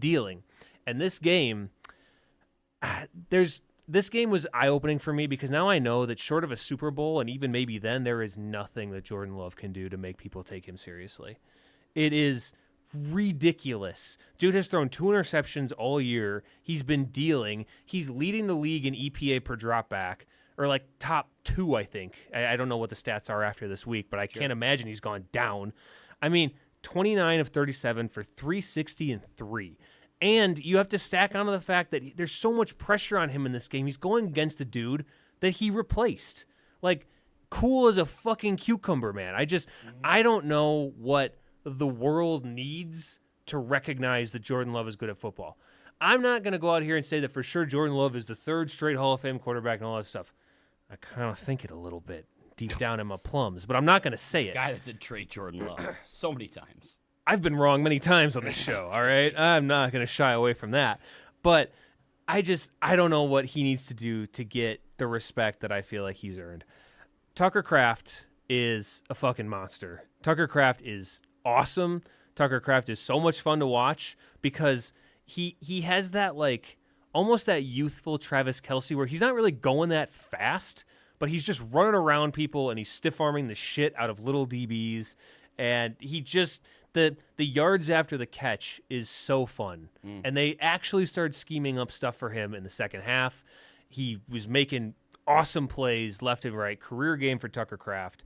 dealing. And this game, this game was eye-opening for me because now I know that short of a Super Bowl, and even maybe then, there is nothing that Jordan Love can do to make people take him seriously. It is ridiculous. Dude has thrown 2 interceptions all year. He's been dealing. He's leading the league in EPA per dropback, or like top 2, I think. I don't know what the stats are after this week, but I can't imagine he's gone down. I mean, 29 of 37 for 360 and 3. And you have to stack onto the fact that there's so much pressure on him in this game. He's going against a dude that he replaced. Like, cool as a fucking cucumber, man. I don't know what the world needs to recognize that Jordan Love is good at football. I'm not going to go out here and say that for sure Jordan Love is the 3rd straight Hall of Fame quarterback and all that stuff. I kind of think it a little bit deep down in my plums, but I'm not going to say it. Guy that's a trade Jordan Love so many times. I've been wrong many times on this show, all right? I'm not going to shy away from that. But I don't know what he needs to do to get the respect that I feel like he's earned. Tucker Kraft is a fucking monster. Tucker Kraft is awesome. Tucker Kraft is so much fun to watch because he has that like almost that youthful Travis Kelce where he's not really going that fast, but he's just running around people and he's stiff-arming the shit out of little DBs. And he just the yards after the catch is so fun. And they actually started scheming up stuff for him in the second half. He was making awesome plays left and right. Career game for Tucker Kraft.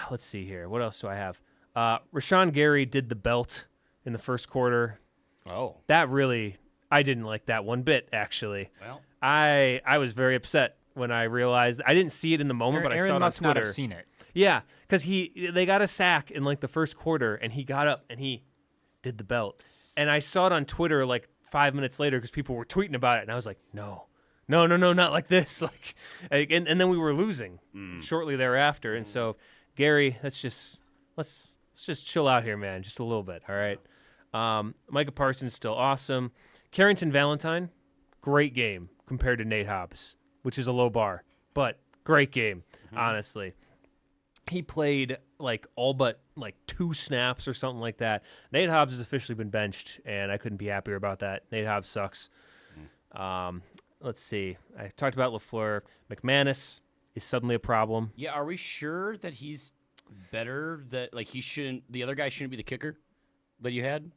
Let's see here. What else do I have? Rashawn Gary did the belt in the first quarter. Oh. That really, I didn't like that one bit, actually. Well. I was very upset when I realized, I didn't see it in the moment, but I saw it Aaron on must Twitter. not have seen it. Yeah, because they got a sack in like the first quarter, and he got up and he did the belt. And I saw it on Twitter like 5 minutes later because people were tweeting about it, and I was like, no, not like this. Like, and then we were losing shortly thereafter, and so Gary, let's just chill out here, man, just a little bit, all right. Micah Parsons still awesome. Carrington Valentine, great game compared to Nate Hobbs, which is a low bar, but great game, honestly. He played like all but like 2 snaps or something like that. Nate Hobbs has officially been benched, and I couldn't be happier about that. Nate Hobbs sucks. Let's see. I talked about LaFleur. McManus is suddenly a problem. Yeah, are we sure that he's better? That like the other guy shouldn't be the kicker that you had?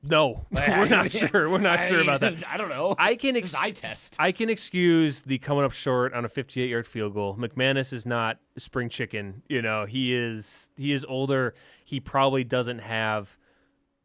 No, we're not sure. We're not sure about that. I don't know. I can This is eye test. I can excuse the coming up short on a 58-yard field goal. McManus is not spring chicken. You know, he is older. He probably doesn't have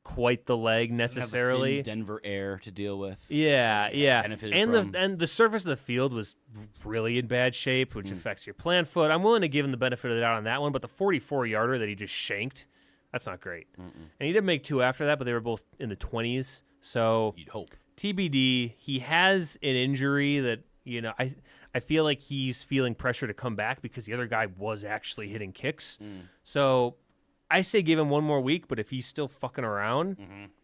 quite the leg necessarily. Have the thin Denver air to deal with. Yeah. benefited And the surface of the field was really in bad shape, which affects your plant foot. I'm willing to give him the benefit of the doubt on that one, but the 44-yarder that he just shanked, that's not great. And he did make 2 after that, but they were both in the 20s. So You'd hope. TBD, he has an injury that, you know, I feel like he's feeling pressure to come back because the other guy was actually hitting kicks. So I say give him one more week, but if he's still fucking around,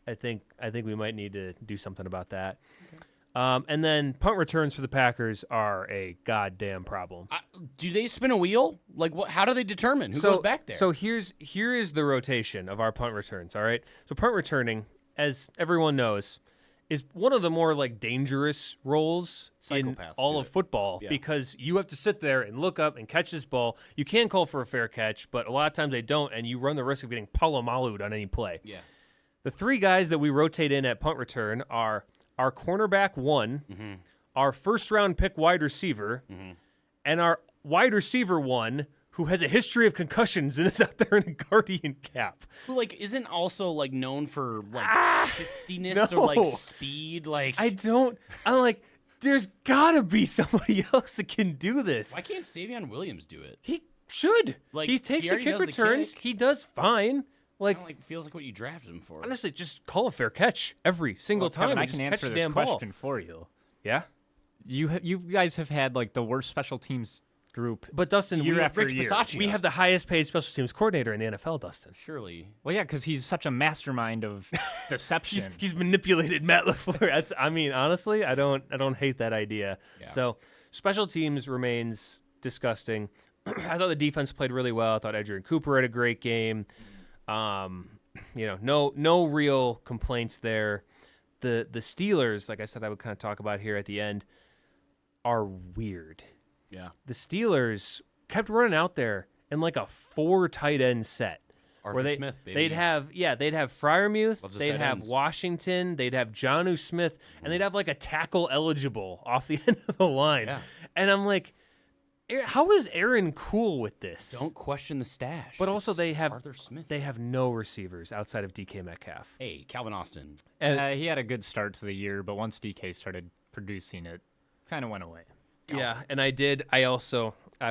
I think we might need to do something about that. Okay. And then punt returns for the Packers are a goddamn problem. Do they spin a wheel? Like, what? How do they determine who goes back there? So here is the rotation of our punt returns. All right. So punt returning, as everyone knows, is one of the more like dangerous roles in all of football because you have to sit there and look up and catch this ball. You can call for a fair catch, but a lot of times they don't, and you run the risk of getting palomalu'd on any play. Yeah. The 3 guys that we rotate in at punt return are our cornerback 1, our first-round pick wide receiver, and our wide receiver 1, who has a history of concussions and is out there in a Guardian cap. Who like isn't also like known for like shiftiness or like speed. Like I'm like, there's gotta be somebody else that can do this. Why can't Savion Williams do it? He should. Like, he takes he the already kick does the returns. kick. He does fine. Like, Feels like what you drafted him for. honestly, just call a fair catch every single time. Kevin, I and can just answer catch the this damn question ball. for you. Yeah, You guys have had like the worst special teams group. but Dustin, Year we, after Rich year. Bisaccia. we have the highest paid special teams coordinator in the NFL, Dustin. Surely. Well, yeah, because he's such a mastermind of deception. He's manipulated Matt LaFleur. Honestly, I don't hate that idea. Yeah. So special teams remains disgusting. I thought the defense played really well. I thought Adrian Cooper had a great game. No real complaints there. The Steelers, like I said, I would kind of talk about here at the end, are weird. Yeah. The Steelers kept running out there in like a 4 tight end set. Arthur where Smith, baby. they'd have Freiermuth, Loves his they'd tight have ends. Washington, they'd have Jonnu Smith, and they'd have like a tackle eligible off the end of the line. Yeah. And I'm like, how is Aaron cool with this? Don't question the stash. But also It's they have Arthur Smith. They have no receivers outside of DK Metcalf. Hey, Calvin Austin. And He had a good start to the year, but once DK started producing it, kind of went away. yeah, and I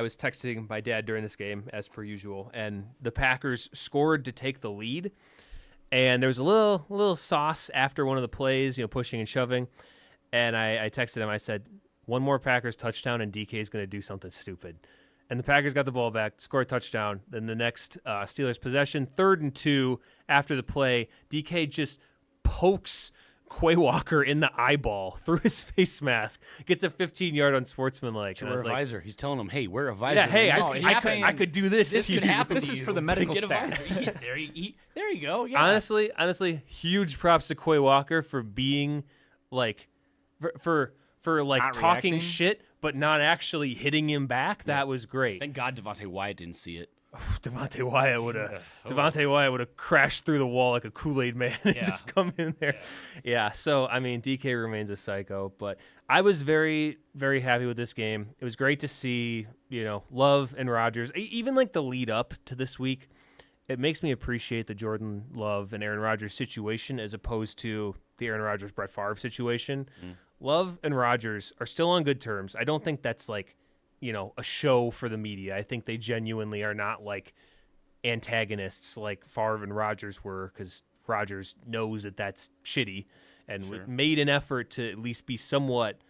was texting my dad during this game as per usual, and the Packers scored to take the lead. And there was a little sauce after one of the plays, pushing and shoving. And I texted him. I said, one more Packers touchdown and DK is going to do something stupid. and the Packers got the ball back, scored a touchdown. Then the next Steelers possession, 3rd and 2 after the play, DK just pokes Quay Walker in the eyeball through his face mask, gets a 15-yard unsportsmanlike. To wear a visor. He's telling him, hey, wear a visor. Yeah, hey, man. I could do this. This could happen This to is you. for the medical Get a staff. visor. There you go. Yeah. Honestly, huge props to Quay Walker for being like, for like Not talking reacting? shit, but not actually hitting him back. That was great. Thank God Devontae Wyatt didn't see it. Devontae Wyatt would have crashed through the wall like a Kool-Aid man and Yeah. just come in there. Yeah. So I mean, DK remains a psycho, but I was very, very happy with this game. It was great to see, Love and Rodgers. Even like the lead up to this week, it makes me appreciate the Jordan Love and Aaron Rodgers situation as opposed to the Aaron Rodgers Brett Favre situation. Love and Rodgers are still on good terms. I don't think that's like, a show for the media. I think they genuinely are not like antagonists like Favre and Rodgers were, because Rodgers knows that that's shitty and made an effort to at least be somewhat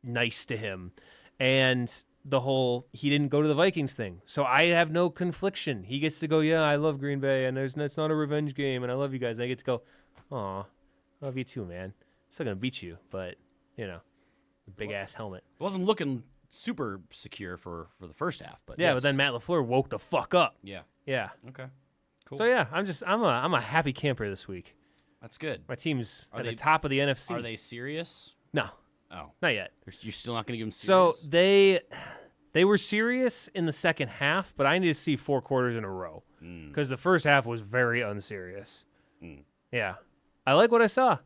nice to him. And the whole he didn't go to the Vikings thing. So I have no confliction. He gets to go, yeah, I love Green Bay, and it's not a revenge game, and I love you guys. And I get to go, aw, I love you too, man. Still going to beat you, but, big-ass helmet. It wasn't looking super secure for the first half, but Yeah, yes. but then Matt LaFleur woke the fuck up. Yeah. Yeah. Okay. Cool. So yeah, I'm a happy camper this week. That's good. My team's Are at they- the top of the NFC. Are they serious? No, Oh, not yet. you're still not going to give them So serious? they were serious in the second half, but I need to see 4 quarters in a row because the first half was very unserious. Yeah, I like what I saw.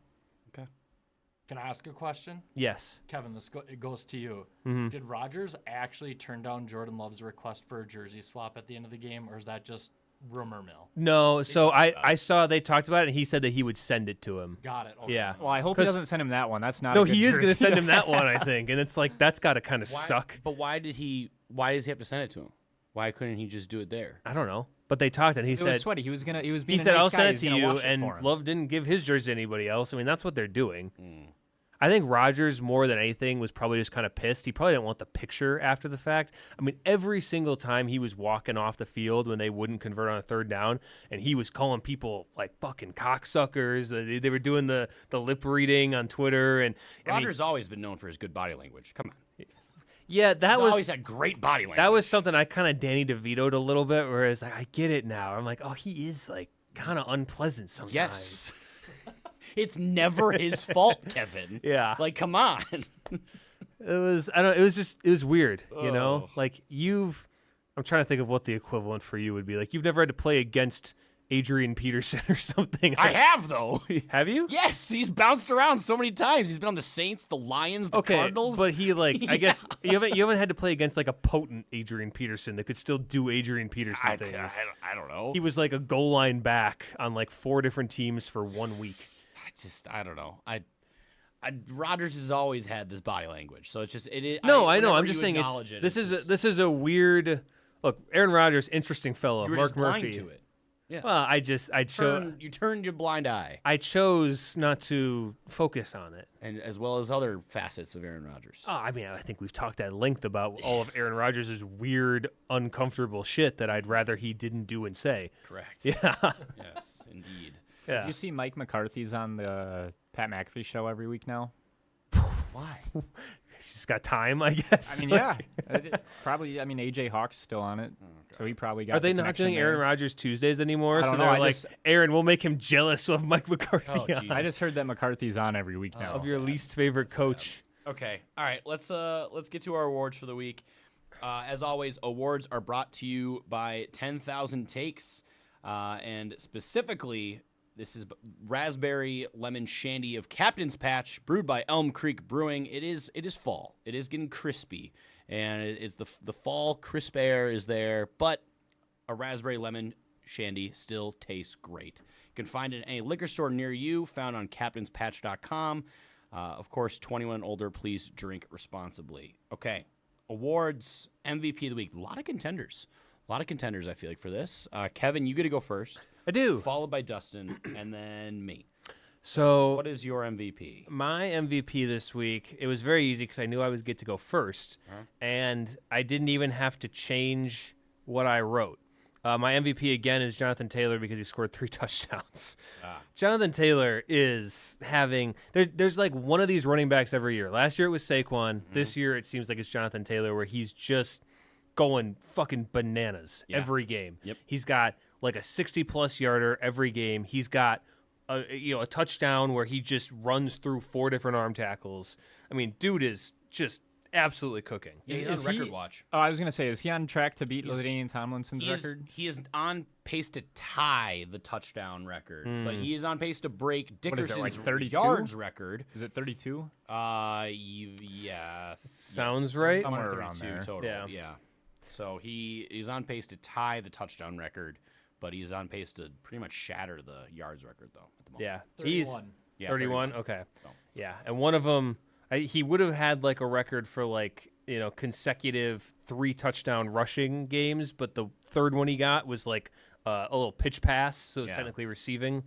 Can I ask a question? Yes. Kevin, it goes to you. Mm-hmm. Did Rodgers actually turn down Jordan Love's request for a jersey swap at the end of the game, or is that just rumor mill? No, so talked about I saw they talked about it, and he said that he would send it to him. Got it. Okay. Yeah. Well, I hope he 'Cause- doesn't send him that one. That's not. No, a good he is going to jersey send him that one, I think, and it's like that's got to kind of suck. But why does he have to send it to him? Why couldn't he just do it there? I don't know, but they talked, and he It said was sweaty. He was being he a said nice I'll guy. send it He's to gonna you, wash it and for him. Love didn't give his jersey to anybody else. I mean, that's what they're doing. I think Rodgers, more than anything, was probably just kind of pissed. He probably didn't want the picture after the fact. I mean, every single time he was walking off the field when they wouldn't convert on a 3rd down, and he was calling people like fucking cocksuckers. They were doing the lip reading on Twitter, and I mean, Rodgers always been known for his good body language. Come on. yeah, that He's was always had great body language. that was something I kind of Danny DeVito'd a little bit, whereas like, I get it now. I'm like, oh, he is like kind of unpleasant sometimes. Yes. It's never his fault, Kevin. Yeah. Like, come on. It was weird, Oh. Like I'm trying to think of what the equivalent for you would be. Like you've never had to play against Adrian Peterson or something. I have, though. Have you? Yes, he's bounced around so many times. He's been on the Saints, the Lions, the Okay, Cardinals. but he like I Yeah. guess you haven't had to play against like a potent Adrian Peterson that could still do Adrian Peterson I things. I don't know. He was like a goal line back on like 4 different teams for 1 week. I don't know. Rodgers has always had this body language, so it's just it is. No, I know. whenever I'm just you saying acknowledge this it's just- is a weird look. Aaron Rodgers, interesting fellow. you were Mark just blind Murphy. to it. Yeah. Well, I chose. You turned your blind eye, I chose not to focus on it. and as well as other facets of Aaron Rodgers. Oh, I mean, I think we've talked at length about all of Aaron Rodgers' weird, uncomfortable shit that I'd rather he didn't do and say. Correct. Yeah. Yes, indeed. Yeah. You see Mike McCarthy's on the Pat McAfee show every week now. Why? He's got time, I guess. I mean, yeah, probably. I mean, AJ Hawk's still on it, so he probably got. Are they the not connection doing there. Aaron Rodgers Tuesdays anymore? I So don't know, they're I like, just- Aaron, we'll make him jealous of Mike McCarthy Oh, on- Jesus. I just heard that McCarthy's on every week now. of your least favorite coach. Okay. All right. Let's get to our awards for the week. As always, awards are brought to you by 10,000 Takes, and specifically, this is Raspberry Lemon Shandy of Captain's Patch, brewed by Elm Creek Brewing. It is fall. It is getting crispy, and it's the fall crisp air is there, but a raspberry lemon shandy still tastes great. You can find it in any liquor store near you, found on captainspatch.com. Of course, 21 and older, please drink responsibly. Okay, awards, MVP of the week. A lot of contenders, I feel like, for this. Kevin, you get to go first, I do. followed by Dustin, and then me. So What is your MVP? my MVP this week, it was very easy because I knew I would get to go first, and I didn't even have to change what I wrote. My MVP again is Jonathan Taylor because he scored 3 touchdowns. Jonathan Taylor is having there's like one of these running backs every year. Last year it was Saquon. This year it seems like it's Jonathan Taylor, where he's just going fucking bananas every game. Yep. He's got like a 60-plus yarder every game. He's got a touchdown where he just runs through 4 different arm tackles. I mean, dude is just absolutely cooking. Yeah, he's Is on he- record watch. Oh, I was gonna say, is he on track to beat LaDainian Tomlinson's record? He is on pace to tie the touchdown record, but he is on pace to break What is Dickerson's it, like 32? yards record. Is it 32? Yeah, Sounds right. Somewhere 132 around there. total. Yeah. So he is on pace to tie the touchdown record, but he's on pace to pretty much shatter the yards record though at the moment. Yeah, 31. Yeah, 31. Okay. So. Yeah, and one of them, he would have had like a record for like consecutive 3 touchdown rushing games, but the third one he got was like a little pitch pass, so it's Yeah. technically receiving.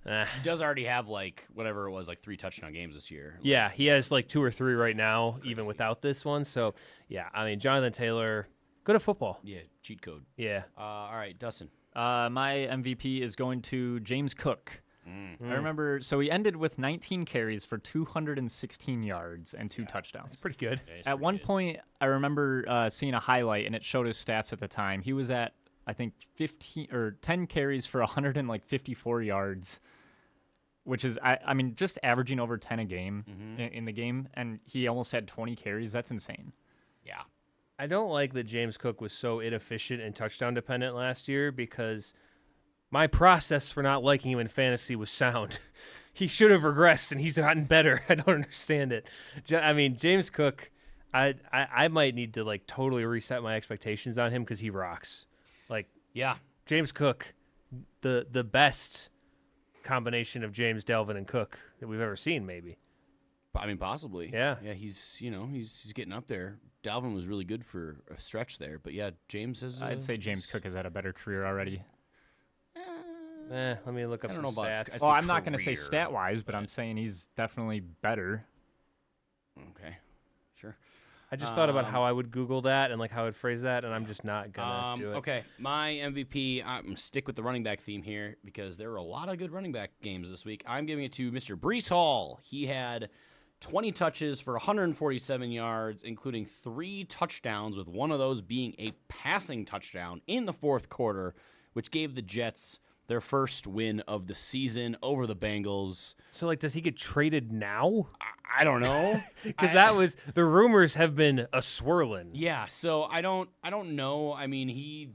He does already have like whatever it was, like 3 touchdown games this year. Yeah, he has like 2 or 3 right now, even without this one. So yeah, I mean Jonathan Taylor, good at football. Yeah, cheat code. Yeah. All right, Dustin. My MVP is going to James Cook. I remember, so he ended with 19 carries for 216 yards and 2 touchdowns. It's pretty good. Yeah, he's At pretty one good. point, I remember seeing a highlight, and it showed his stats at the time. He was at, I think, 10 carries for 154 yards, which is, I mean, just averaging over 10 a game in the game, and he almost had 20 carries. That's insane. Yeah. I don't like that James Cook was so inefficient and touchdown dependent last year because my process for not liking him in fantasy was sound. He should have regressed and he's gotten better. I don't understand it. I mean, James Cook, I might need to like totally reset my expectations on him because he rocks. Like Yeah. James Cook, the best combination of James, Delvin, and Cook that we've ever seen, maybe. I mean, possibly. Yeah. Yeah, he's he's getting up there. Dalvin was really good for a stretch there, but yeah, James has. I'd say James Cook has had a better career already. Let me look up I some don't know about- stats. I'd Well, say I'm not going to say career, stat-wise, but I'm but- saying he's definitely better. Okay. Sure. I just thought about how I would Google that and like how I would phrase that, and I'm just not gonna do it. Okay, my MVP. I'm gonna stick with the running back theme here because there were a lot of good running back games this week. I'm giving it to Mr. Brees Hall. He had 20 touches for 147 yards, including 3 touchdowns, with one of those being a passing touchdown in the fourth quarter, which gave the Jets their first win of the season over the Bengals. So like, does he get traded now? I don't know. Because that was the rumors have been a swirling. Yeah, so I don't know. I mean, you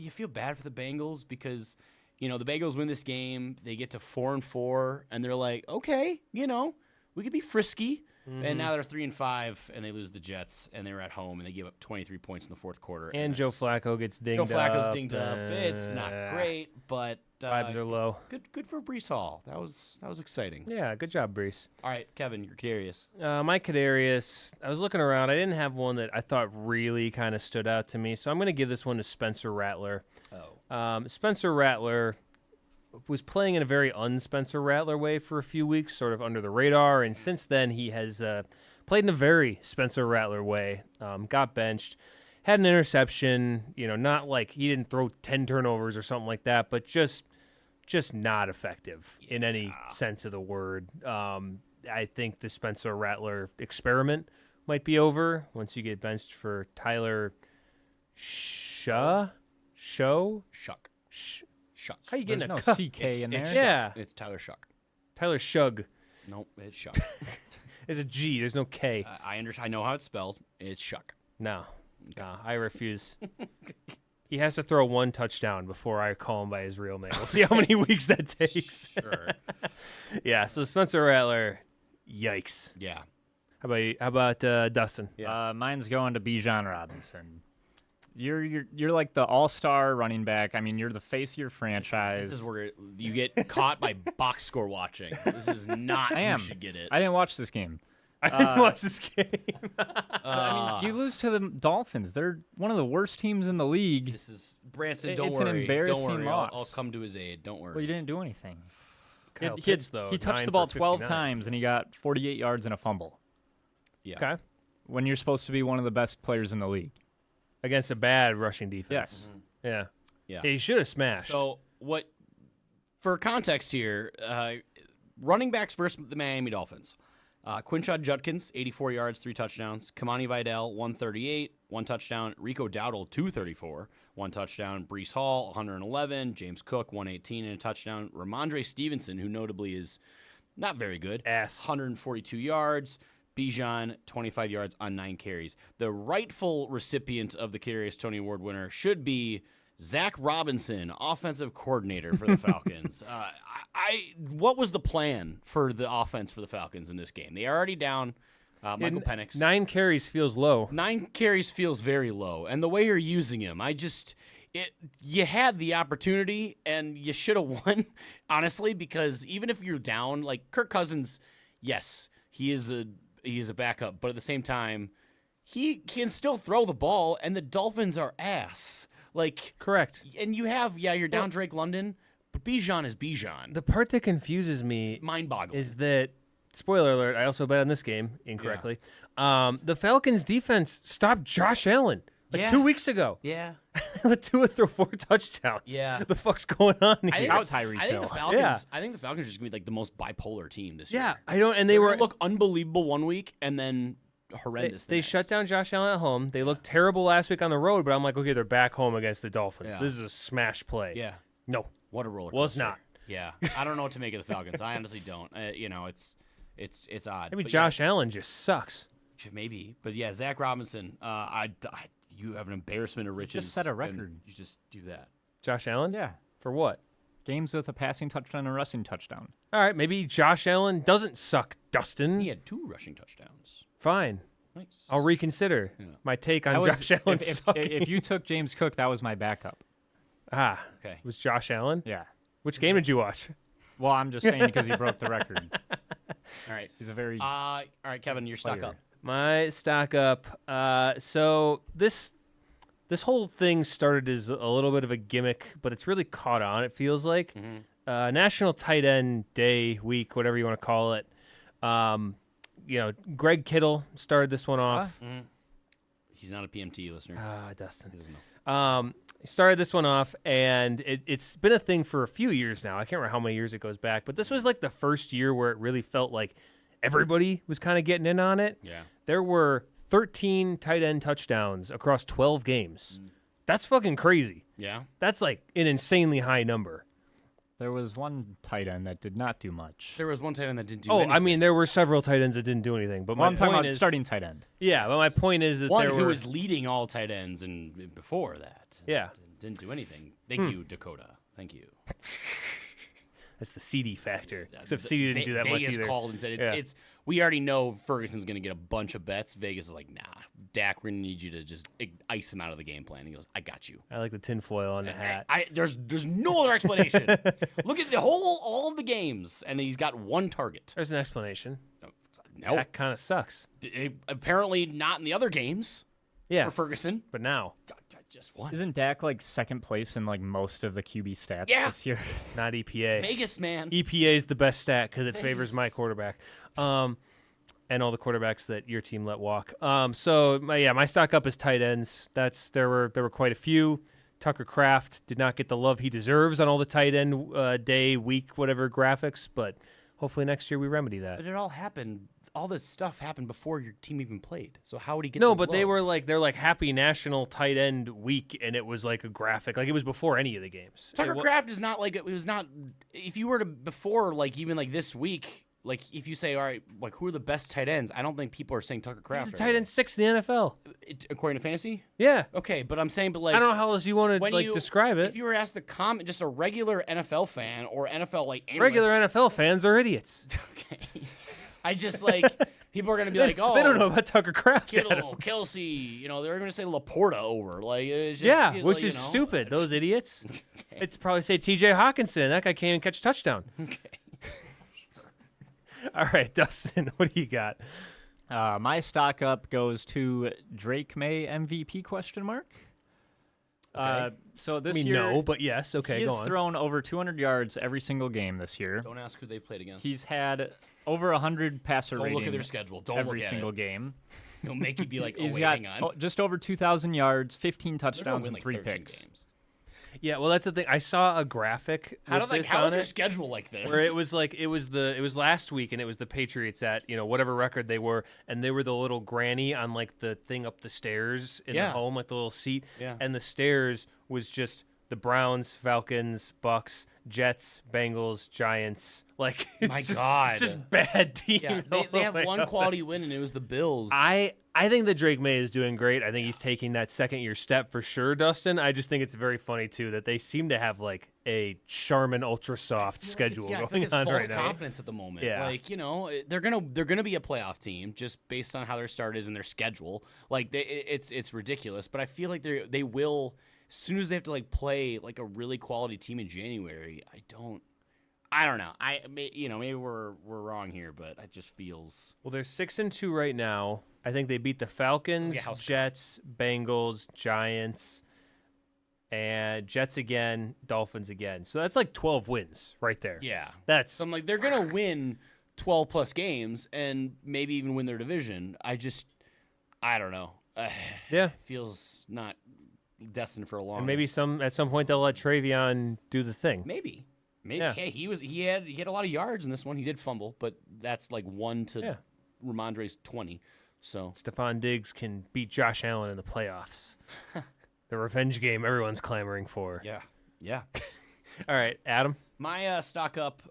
feel bad for the Bengals because the Bengals win this game, they get to 4-4, and they're like, okay, we could be frisky, and now they're 3-5, and they lose the Jets, and they were at home, and they give up 23 points in the fourth quarter. And Joe it's- Flacco gets dinged Joe up. Flacco's dinged up. It's not great, but Vibes are low. good for Brees Hall. That was exciting. Yeah, good job, Brees. All right, Kevin, you're curious. My Kadarius, I was looking around. I didn't have one that I thought really kind of stood out to me, so I'm going to give this one to Spencer Rattler. Spencer Rattler was playing in a very un-Spencer Rattler way for a few weeks, sort of under the radar, and since then he has played in a very Spencer Rattler way. Got benched, had an interception. Not like he didn't throw 10 turnovers or something like that, but just not effective in any sense of the word. I think the Spencer Rattler experiment might be over once you get benched for Tyler Shuck. How you getting There's a no cuh? CK in there. It's Yeah. Shuck. It's Tyler Shuck. Tyler Shug. Nope, it's Shuck. There's a G. There's no K. I understand. I know how it's spelled. It's Shuck. No, I refuse. He has to throw 1 touchdown before I call him by his real name. We'll see how many weeks that takes. Sure. Yeah. So Spencer Rattler, yikes. Yeah. How about Dustin? Mine's going to Bijan Robinson. You're like the all-star running back. I mean, you're the face of your franchise. This is where you get caught by box score watching. This is not. I am. You should get it. I didn't watch this game. I didn't watch this game. You lose to the Dolphins. They're one of the worst teams in the league. This is Branson. It's Don't an worry. embarrassing Don't worry. I'll loss. come to his aid. Don't worry. Well, you didn't do anything. Kyle He Pitts, though, he touched 9 the ball for 12 59. times and he got 48 yards and a fumble. Yeah. Okay. When you're supposed to be one of the best players in the league. Against a bad rushing defense. Yes. Yeah. Yeah. He should have smashed. So what? For context here, running backs versus the Miami Dolphins. Quinshad Judkins, 84 yards, 3 touchdowns. Kamani Vidal, 138, 1 touchdown. Rico Dowdle, 234, 1 touchdown. Brees Hall, 111. James Cook, 118 and a touchdown. Ramondre Stevenson, who notably is not very good, Ass. 142 yards. Bijan, 25 yards on 9 carries. The rightful recipient of the Kadarius Toney Award winner should be Zach Robinson, offensive coordinator for the Falcons. What was the plan for the offense for the Falcons in this game? They are already down Michael Penix. 9 carries feels low. 9 carries feels very low, and the way you're using him, you had the opportunity and you should have won, honestly, because even if you're down, like Kirk Cousins, yes, he is a backup, but at the same time, he can still throw the ball, and the Dolphins are ass. Like, Correct. and you have, you're down Drake London, but Bijan is Bijan. The part that confuses me Mind-boggling. is that, spoiler alert, I also bet on this game incorrectly. The Falcons defense stopped Josh Allen like 2 weeks ago. Yeah. Let Tua throw 4 touchdowns. Yeah. The fuck's going on here? I think, Out the, Tyreek I think Hill. the Falcons. Yeah. I think the Falcons are just gonna be like the most bipolar team this Yeah, year. I don't. And they They're were gonna look unbelievable one week and then horrendous. They shut down Josh Allen at home. They looked terrible last week on the road, but I'm like, okay, they're back home against the Dolphins. Yeah. This is a smash play. Yeah. No. What a roller coaster. Well, it's not. Yeah. I don't know what to make of the Falcons. I honestly don't. It's odd. Maybe But Josh Allen just sucks. Yeah, maybe. But yeah, Zach Robinson. You have an embarrassment of riches. just set a and record. You just do that. Josh Allen? Yeah. For what? Games with a passing touchdown and a rushing touchdown. All right, maybe Josh Allen doesn't suck, Dustin. He had 2 rushing touchdowns. Fine. Nice. I'll reconsider my take on That was- Josh Allen if, sucking. if you took James Cook, that was my backup. Okay. Okay. Was Josh Allen? Yeah. Which game did you watch? Well, I'm just saying because he broke the record. All right. He's a very All right, Kevin, you're stuck player. up. My stock up. So this whole thing started as a little bit of a gimmick, but it's really caught on. It feels like National Tight End Day, week, whatever you want to call it. Greg Kittle started this one off. He's not a PMT listener. Dustin. He doesn't know. He started this one off, and it's been a thing for a few years now. I can't remember how many years it goes back, but this was like the first year where it really felt like everybody was kind of getting in on it. Yeah. There were 13 tight end touchdowns across 12 games. That's fucking crazy. Yeah. That's like an insanely high number. There was one tight end that did not do much. There was one tight end that didn't do Oh, anything. I mean, there were several tight ends that didn't do anything. But Well, my I'm talking point about is, starting tight end. yeah, but my point is that one there who were, was leading all tight ends and before that. yeah, Didn't do anything. Thank you, Dakota. Thank you. that's the CD factor. Except The- CD didn't do that much Vegas either. called and said, Yeah. we already know Ferguson's going to get a bunch of bets. Vegas is like, nah, Dak, we're going to need you to just ice him out of the game plan. He goes, I got you. I like the tinfoil on the hat. There's no other explanation. Look at all of the games, and he's got one target. There's an explanation. No, That kind of sucks. apparently not in the other games Yeah, for Ferguson. but now, Just one. Isn't Dak like second place in like most of the QB stats Yeah. this year? not EPA. Vegas, man. EPA is the best stat because it favors Vegas. my quarterback, and all the quarterbacks that your team let walk. So my stock up is tight ends. There were quite a few. Tucker Kraft did not get the love he deserves on all the tight end day, week, whatever graphics, but hopefully next year we remedy that. But it all happened. All this stuff happened before your team even played. So how would he get? No, the but they love? were like they're like happy National Tight End Week, and it was like a graphic, like it was before any of the games. Tucker Kraft is not like it was not. If you were to before like even like this week, like if you say all right, like who are the best tight ends? I don't think people are saying Tucker Kraft. He's a right tight now. end 6 in the NFL. According to fantasy. Yeah, Okay, but I'm saying, but like I don't know how else you want to when like you describe it. If you were asked the comment, just a regular NFL fan or NFL like analyst, Regular NFL fans are idiots. Okay. I just like people are gonna be like, oh, They don't know about Tucker Kraft. Adam. Kittle, Kelsey, they're gonna say Laporta over, like it's just, Yeah, you which know, is stupid. Those idiots. It's probably say T.J. Hawkinson. That guy can't even catch a touchdown. Okay. All right, Dustin, what do you got? My stock up goes to Drake May MVP question mark. So I this mean, year, no, but yes. Okay, he go has on. thrown over 200 yards every single game this year. Don't ask who they played against. He's had over 100 passer Don't rating look at their schedule. Don't every look at single it. game. He'll make you be like, oh, He's wait, got hang on. just over 2,000 yards, 15 They're gonna touchdowns, win and like 3 13 picks. games. Yeah, well, that's the thing. I saw a graphic How with this how on is their it, schedule like this? where it was like it was last week, and it was the Patriots at whatever record they were, and they were the little granny on like the thing up the stairs in the Yeah. home, like the little seat, Yeah. and the stairs was just the Browns, Falcons, Bucks, Jets, Bengals, Giants. Like it's My just, God. just bad team. Yeah, all they the have way one up. quality win, and it was the Bills. I think that Drake May is doing great. I think he's taking that second year step for sure, Dustin. I just think it's very funny too that they seem to have like a Charmin Ultra Soft schedule I feel going like it's on false right now. confidence at the moment. Yeah. Like, they're gonna be a playoff team just based on how their start is and their schedule. Like, it's ridiculous. But I feel like they will, as soon as they have to like play like a really quality team in January. I don't know. Maybe we're wrong here, but it just feels. Well, they're 6-2 right now. I think they beat the Falcons, Yeah, house Jets, Bengals, Giants, and Jets again, Dolphins again. So that's like 12 wins right there. Yeah. That's So I'm like, they're gonna win 12 plus games and maybe even win their division. I don't know. yeah. Feels not destined for a long. And maybe at some point they'll let Travion do the thing. Maybe. Yeah. Hey, he had a lot of yards in this one. He did fumble, but that's like 1 to Yeah. Ramondre's 20. So Stephon Diggs can beat Josh Allen in the playoffs. The revenge game everyone's clamoring for. yeah. All right, Adam. My stock up.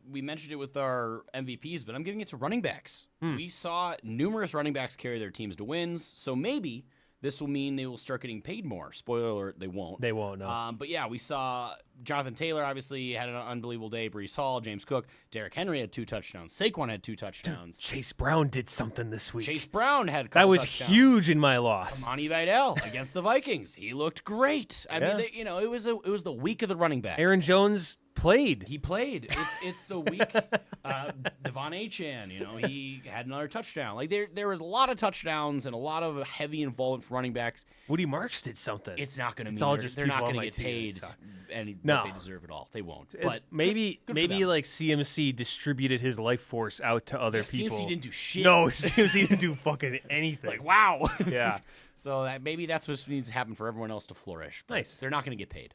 We mentioned it with our MVPs, but I'm giving it to running backs. We saw numerous running backs carry their teams to wins, so maybe this will mean they will start getting paid more. Spoiler alert, they won't. They won't know. But yeah, we saw Jonathan Taylor obviously had an unbelievable day. Breece Hall, James Cook, Derrick Henry had 2 touchdowns. Saquon had 2 touchdowns. Chase Brown did something this week. Chase Brown had a that couple was touchdowns. huge in my loss. Monty Vidal against the Vikings. He looked great. I Yeah. mean, it was the week of the running back. Aaron Jones played. He played. It's the week. Devon Achane, he had another touchdown. Like there was a lot of touchdowns and a lot of heavy involvement for running backs. Woody Marks did something. It's not going to It's mean all they're, just they're not people on going to my get team paid that suck. and No. what they deserve at all. They won't. It- But maybe good for them. like CMC distributed his life force out to other people. CMC didn't do shit. No, CMC didn't do fucking anything. Like wow. Yeah. So maybe that's what needs to happen for everyone else to flourish. But Nice. They're not going to get paid.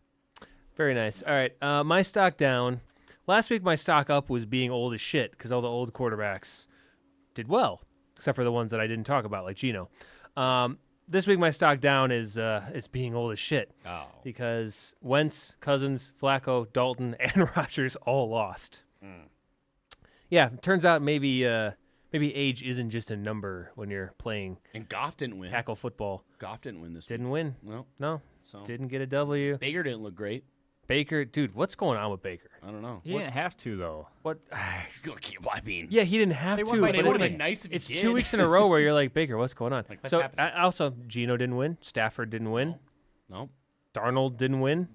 Very nice. All right, my stock down. Last week, my stock up was being old as shit because all the old quarterbacks did well, except for the ones that I didn't talk about, like Geno. This week, my stock down is being old as shit Oh. because Wentz, Cousins, Flacco, Dalton, and Rodgers all lost. Yeah, it turns out maybe age isn't just a number when you're playing And Goff didn't win. tackle football. Goff didn't win this Didn't win. week. No, So didn't get a W. Baker didn't look great. Baker, dude, what's going on with Baker? I don't know. He didn't have to, though. What? I mean, Yeah, he didn't have They to. won by but it would it's have like- been nice if he It's did. 2 weeks in a row where you're like, Baker, what's going on? Like, what's so happening? also, Geno didn't win. Stafford didn't win. No. Darnold didn't win.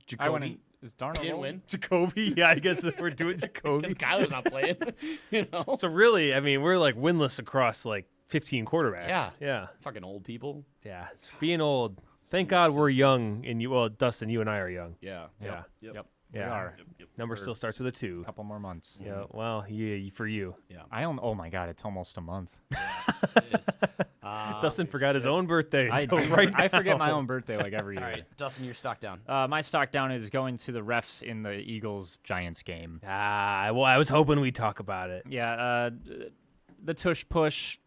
Jacoby Is Darnold didn't old? win Jacoby, yeah, I guess we're doing Jacoby. because Kyler's not playing. So really, I mean, we're like winless across like 15 quarterbacks. Yeah. yeah, Fucking old people. yeah. It's being old. Thank God we're young, and you. Well, Dustin, you and I are young. Yeah. Yeah, Yep. yeah. We are. Number still starts with a 2. A couple more months. Yeah. Well, yeah, for you. I own. Oh my God, it's almost a month. It is. Dustin forgot his own birthday. I until do. right I forget my now. own birthday like every year. All right, Dustin, you're stock down. My stock down is going to the refs in the Eagles Giants game. Well, I was hoping we'd talk about it. Yeah, the tush push.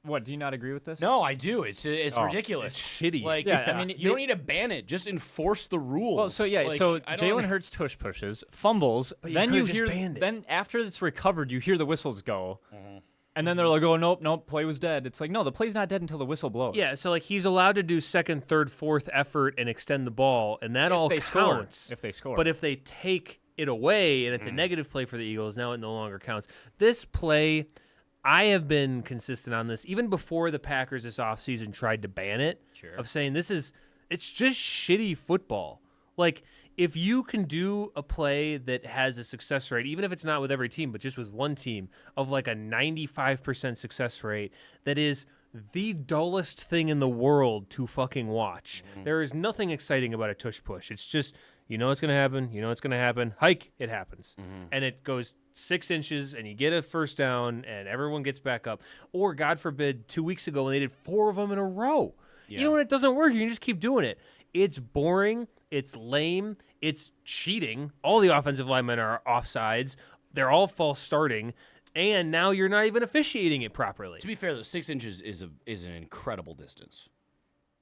What? Do you not agree with this? No, I do. It's Oh, ridiculous. it's shitty. Like, Yeah, I mean, you don't need to ban it. Just enforce the rules. Well, so yeah, Like, so I don't- Jalen Hurts tush pushes, fumbles, you then could've you just hear, banned it. then after it's recovered, you hear the whistles go, Mm-hmm. and then they're like, "Oh nope, play was dead." It's like, no, the play's not dead until the whistle blows. Yeah, so like he's allowed to do second, third, fourth effort and extend the ball, and that all they counts. score. If they score. But if they take it away and it's a negative play for the Eagles, now it no longer counts. This play, I have been consistent on this even before the Packers this offseason tried to ban it. Sure. Of saying it's just shitty football. Like if you can do a play that has a success rate, even if it's not with every team, but just with one team, of like a 95% success rate that is the dullest thing in the world to fucking watch. There is nothing exciting about a tush push. It's just, you know it's going to happen. You know it's going to happen. Hike, it happens. And it goes 6 inches and you get a first down and everyone gets back up. Or, God forbid, 2 weeks ago when they did 4 of them in a row. You know when it doesn't work, you can just keep doing it. It's boring. It's lame. It's cheating. All the offensive linemen are offsides. They're all false starting. And now you're not even officiating it properly. To be fair, though, 6 inches is an incredible distance.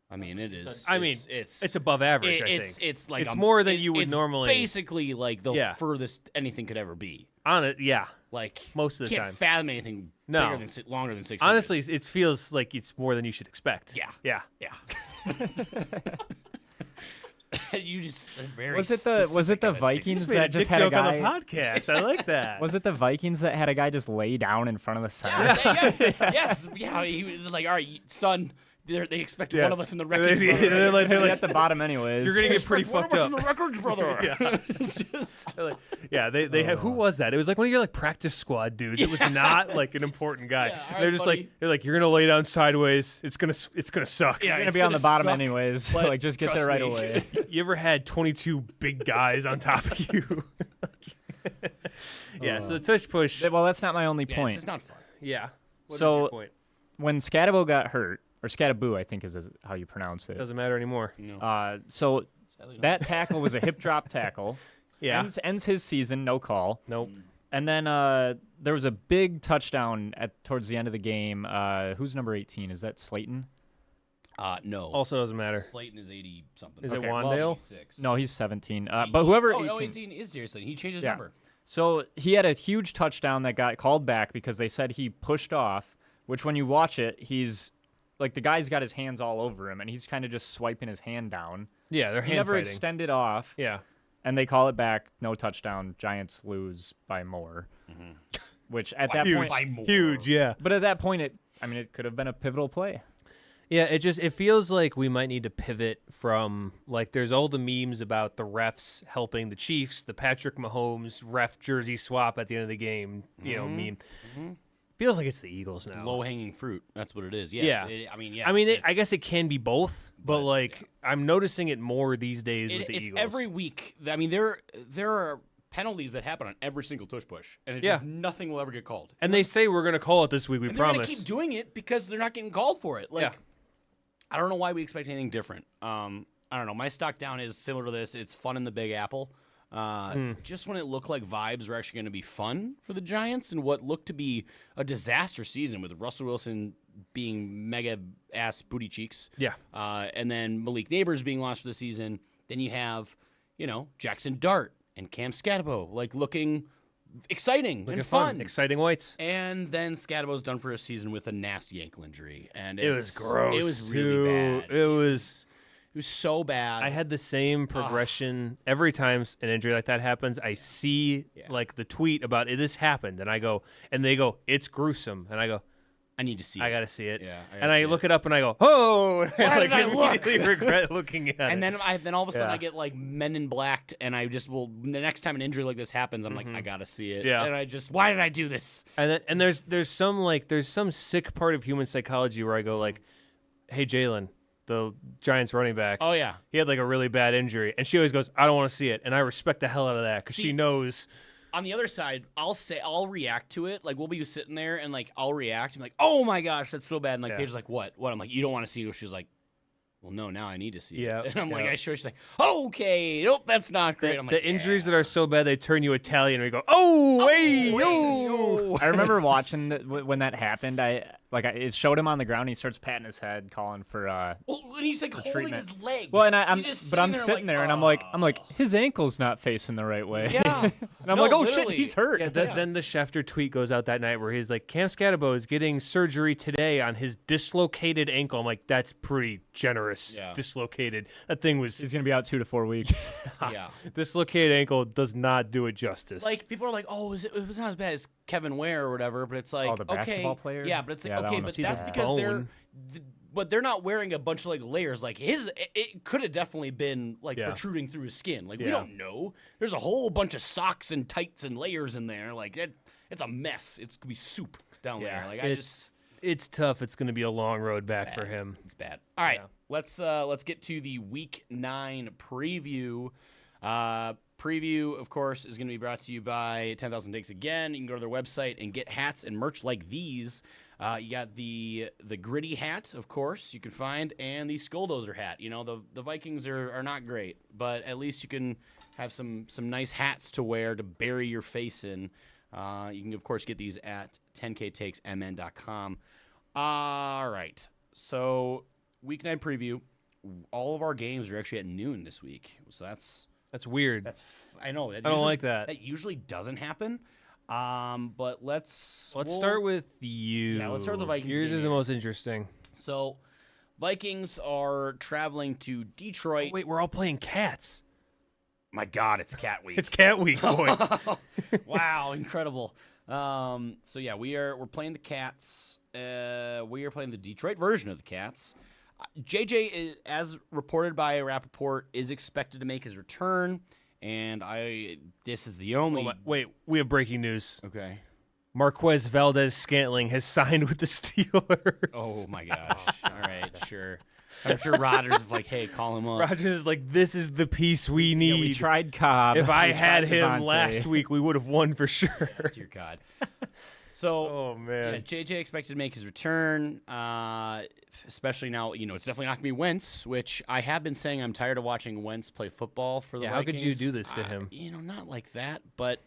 I mean, it is. I mean, it's above average, I think. It's like it's more than you would it's normally. Basically, like the furthest anything could ever be. On it, yeah. Like Most of the can't time. fathom anything No. bigger than longer than 6 Honestly, inches. it feels like it's more than you should expect. Yeah. Yeah. Yeah. You just very Was it the specific on that 6 Vikings Just made a that just dick had a joke on the guy? podcast. I like that. Was it the Vikings that had a guy just lay down in front of the center? Yes. Yeah. He was like, all right, son. They expect Yeah. one of us in the records. They're brother. like, They're at the bottom anyways. you're gonna get pretty Expect fucked one of us up. in the records, brother. Just, Yeah, they had, who was that? It was like one of your like practice squad dudes. It was not like an important guy. Yeah, all right, they're just buddy. like you're gonna lay down sideways. It's gonna suck. Yeah, You're gonna it's be on the gonna bottom suck, anyways. but Like just get trust there right me. away. You ever had 22 big guys on top of you? Yeah. So the tush push. Well, that's not my only yeah, point. it's just not fun. Yeah. What is So- your point? When Scatabo got hurt, or Scattaboo, I think is how you pronounce it. Doesn't matter anymore. So Sadly not. that tackle was a hip drop tackle. Yeah. Ends his season, no call. Nope. And then there was a big touchdown towards the end of the game. Who's number 18? Is that Slayton? No. Also doesn't matter. Slayton is 80 something. Is it Okay, Wandale? 86. No, he's 17. But whoever 18. Oh, 18 is seriously. He changed his Yeah. number. So he had a huge touchdown that got called back because they said he pushed off, which when you watch it, he's like the guy's got his hands all over him and he's kind of just swiping his hand down. Yeah, they're He hand never fighting. extended off. Yeah. And they call it back, no touchdown. Giants lose by more. Which at that Huge. point, By more. Huge. Yeah. but at that point, it could have been a pivotal play. Yeah, it feels like we might need to pivot from like there's all the memes about the refs helping the Chiefs, the Patrick Mahomes ref jersey swap at the end of the game, meme. Feels like it's the Eagles now. Low hanging fruit. That's what it is. Yes. Yeah. Yeah. I mean, I it's- guess it can be both, but like I'm noticing it more these days with the it's Eagles. every week. I mean, there are penalties that happen on every single tush push, and just nothing will ever get called. and they say we're gonna call it this week. We And they're gonna promise. keep doing it because they're not getting called for it. Like, Yeah. I don't know why we expect anything different. I don't know. My stock down is similar to this. It's fun in the Big Apple. Just when it looked like vibes were actually going to be fun for the Giants, and what looked to be a disaster season with Russell Wilson being mega ass booty cheeks. Yeah. And then Malik Neighbors being lost for the season. Then you have, Jackson Dart and Cam Scatabo like looking exciting Looking and fun. exciting whites. And then Scatabo's done for a season with a nasty ankle injury, and It was gross. It was really too. bad. It was. It was so bad. I had the same progression every time an injury like that happens. I see like the tweet about this happened, and I go, and they go, it's gruesome, and I go, I need to see. I it. gotta see it. Yeah, I gotta and I see look it. it up, and I go, oh, and Why like did I look? immediately regret looking at it. And then all of a sudden Yeah. I get like Men in Blacked, and I just will. The next time an injury like this happens, I'm like, I gotta see it. Yeah. And I just, why did I do this? And there's some sick part of human psychology where I go like, hey Jalen, the Giants running back. Oh yeah. He had like a really bad injury, and she always goes, I don't want to see it, and I respect the hell out of that because she See, knows. On the other side, I'll react to it. Like we'll be sitting there and like I'll react. I'm like, oh my gosh, that's so bad. And like Yeah. Paige's like, what? I'm like, you don't want to see it. She's like, well, no, now I need to see Yeah, it. And I'm like, yeah. I sure. She's like, okay, nope, that's not great. I'm like, The injuries yeah. that are so bad they turn you Italian, and we go, oh, hey, wait, yo. I remember watching when that happened. It showed him on the ground. He starts patting his head, calling for. Well, when he's like holding treatment. his leg. Well, and I'm just sitting there, and I'm like, his ankle's not facing the right way. yeah. And I'm No, like, oh literally. shit, he's hurt. Yeah, then the Schefter tweet goes out that night where he's like, Cam Scatabo is getting surgery today on his dislocated ankle. I'm like, that's pretty generous. Yeah. Dislocated. That thing was He's gonna be out 2 to 4 weeks. Yeah. dislocated ankle does not do it justice. Like people are like, oh, it was not as bad as Kevin Ware or whatever, but it's like, the basketball okay, player? yeah, but it's like, Yeah, that okay, one but was that's bad. because Bone. but they're not wearing a bunch of like layers. Like it could have definitely been like Yeah. protruding through his skin. Like we Yeah. don't know. There's a whole bunch of socks and tights and layers in there. Like it's a mess. It's gonna be soup down there. Like it's tough. It's going to be a long road back for Bad. him. It's bad. All right, Yeah. let's get to the Week 9 preview. Preview, of course, is going to be brought to you by 10,000 Takes again. You can go to their website and get hats and merch like these. You got the gritty hat, of course, you can find, and the Skulldozer hat. You know, the Vikings are not great, but at least you can have some nice hats to wear to bury your face in. You can, of course, get these at 10ktakesmn.com. All right. So, Week 9 preview. All of our games are actually at noon this week. So That's weird. I know. I don't like that. That usually doesn't happen. But let's Start with you. Yeah, let's start with the Vikings Yours game is the here. most interesting. So, Vikings are traveling to Detroit. Wait, we're all playing cats. My God, it's Cat Week. It's cat week, boys. Wow, incredible. So yeah, we're playing the Cats. We are playing the Detroit version of the Cats. JJ, as reported by Rappaport, is expected to make his return, and this is the only. Wait, we have breaking news. Okay. Marquez Valdez-Scantling has signed with the Steelers. Oh my gosh. All right, sure. I'm sure Rodgers is like, hey, call him up. Rodgers is like, this is the piece we need. Yeah, we tried Cobb. If I We had tried him Devontae. last week, we would have won for sure. Dear God. So, Oh, man. yeah, JJ expected to make his return, especially now, it's definitely not going to be Wentz, which I have been saying I'm tired of watching Wentz play football for the Yeah, how Vikings. could you do this to him? Not like that, but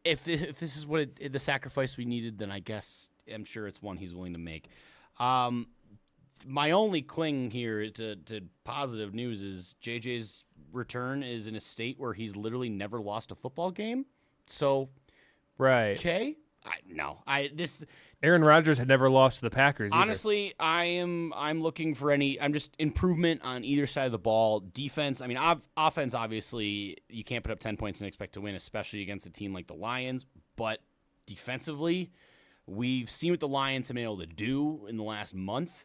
if this is what the sacrifice we needed, then I guess I'm sure it's one he's willing to make. My only cling here to positive news is JJ's return is in a state where he's literally never lost a football game. So, Right. okay. Aaron Rodgers had never lost to the Packers either. Honestly, I'm looking for I'm just improvement on either side of the ball. Defense, offense, obviously, you can't put up 10 points and expect to win, especially against a team like the Lions. But defensively, we've seen what the Lions have been able to do in the last month.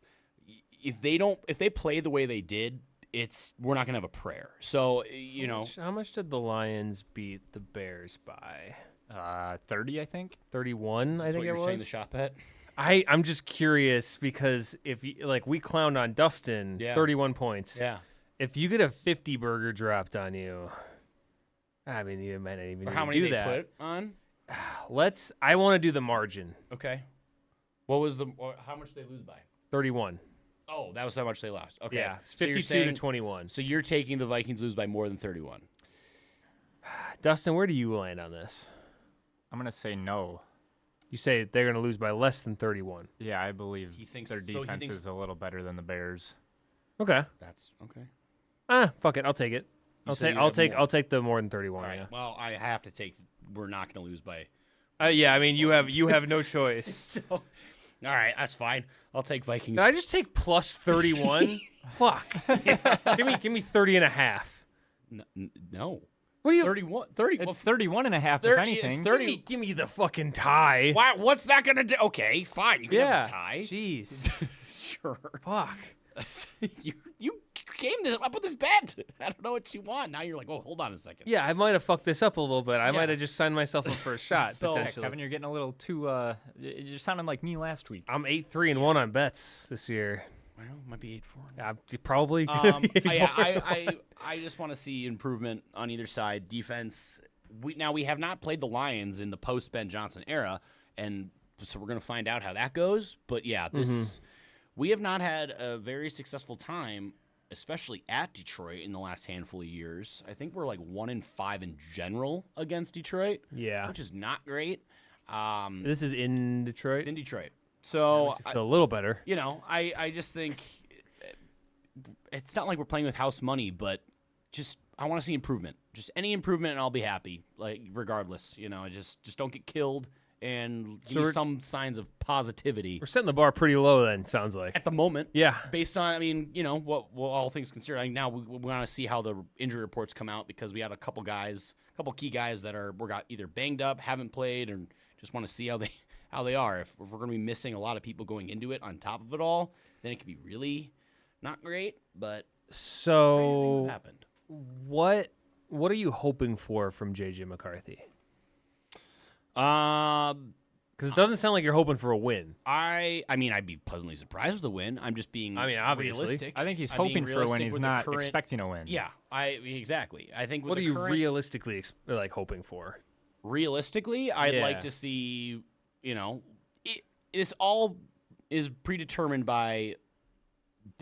If they play the way they did, we're not gonna have a prayer. So How much did the Lions beat the Bears by? 30, I think. 31, is I this think what it you're saying was. the shop at. I'm just curious because if we clowned on Dustin, Yeah. 31 points. Yeah. If you get a 50 burger dropped on you, I mean, you might not even Or need how to many do they that. put on? I want to do the margin. Okay. What was how much did they lose by? 31. Oh, that was how much they lost. Okay. Yeah, So you're 52 saying- to 21. So you're taking the Vikings lose by more than 31. Dustin, where do you land on this? I'm going to say no. You say they're going to lose by less than 31. Yeah, I believe He thinks- their so he defense thinks- is a little better than the Bears. Okay. That's okay. Fuck it. I'll take it. You said you have more. I'll take the more than 31. All right. Yeah. Well, I have to take. We're not going to lose by. Yeah. I mean, you have no choice. So, all right, that's fine. I'll take Vikings. Did I just take plus 31? Fuck. Give me 30 and a half. No. What do you? 31. 30. It's 31 and a half, 30 if anything. it's 30. Give me the fucking tie. What's that going to do? Okay, fine. You can Yeah. have a tie. Jeez. Sure. Fuck. you came up with this bet. I don't know what you want. Now you're like, oh, hold on a second. Yeah, I might have fucked this up a little bit. I Yeah. might have just signed myself up for a shot So- Yeah, potentially. Kevin, you're getting a little too. You're sounding like me last week. I'm 8-3-1 on bets this year. Well, might be 8-4. I'm probably gonna be 8-4. I just want to see improvement on either side. Defense. We have not played the Lions in the post Ben Johnson era, and so we're gonna find out how that goes. But yeah, we have not had a very successful time, especially at Detroit in the last handful of years. I think we're like 1-5 in general against Detroit, Yeah. which is not great. This is in Detroit. It's in Detroit, so Makes me feel a little better. I just think it's not like we're playing with house money, but just I want to see improvement. Just any improvement, and I'll be happy. Like regardless, just don't get killed and give So me we're- some signs of positivity We're setting the bar pretty low then, sounds like. at the moment. Yeah. Based on, what all things considered, now we want to see how the injury reports come out because we had a couple key guys that got either banged up, haven't played, or just want to see how they are. If we're going to be missing a lot of people going into it on top of it all, then it could be really not great. But stranger things have So happened. what are you hoping for from JJ McCarthy? Because it doesn't sound like you're hoping for a win. I mean, I'd be pleasantly surprised with the win. I'm just being obviously. realistic. I think he's I'm being hoping for a win. realistic He's with the not current- expecting a win. Yeah, exactly. I think with What are the you current, realistically hoping for? realistically, I'd Yeah. like to see, this all is predetermined by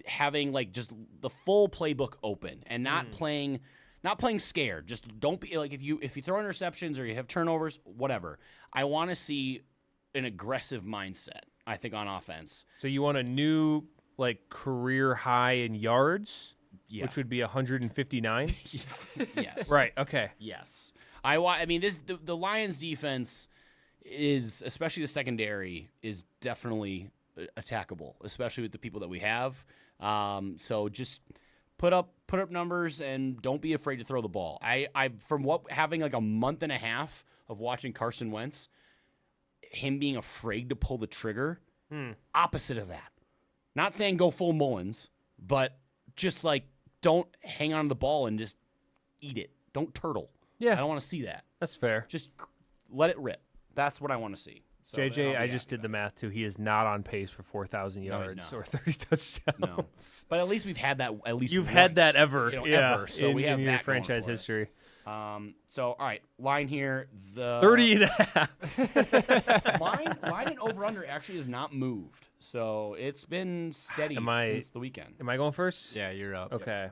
having like just the full playbook open and not playing scared. Just don't be like if you throw interceptions or you have turnovers, whatever. I want to see an aggressive mindset, I think, on offense. So you want a new like career high in yards, Yeah. which would be 159. Yes. Right. Okay. Yes. I mean the Lions defense is, especially the secondary, is definitely attackable, especially with the people that we have. So just put up numbers and don't be afraid to throw the ball. I from having like a month and a half of watching Carson Wentz, him being afraid to pull the trigger, opposite of that. Not saying go full Mullins, but just like don't hang on to the ball and just eat it. Don't turtle. Yeah. I don't want to see that. That's fair. Just let it rip. That's what I want to see. So then JJ, I'll I be just happy did the math too. He is not on pace for 4,000 No, he's yards not. or 30 touchdowns. No, but at least we've had that. At least You've had that once, ever, ever. So in, we have in your that going franchise for us. history. So all right, line here. The 30 and a half. line and over under actually has not moved. So it's been steady since the weekend. Am I going first? Yeah, you're up. Okay.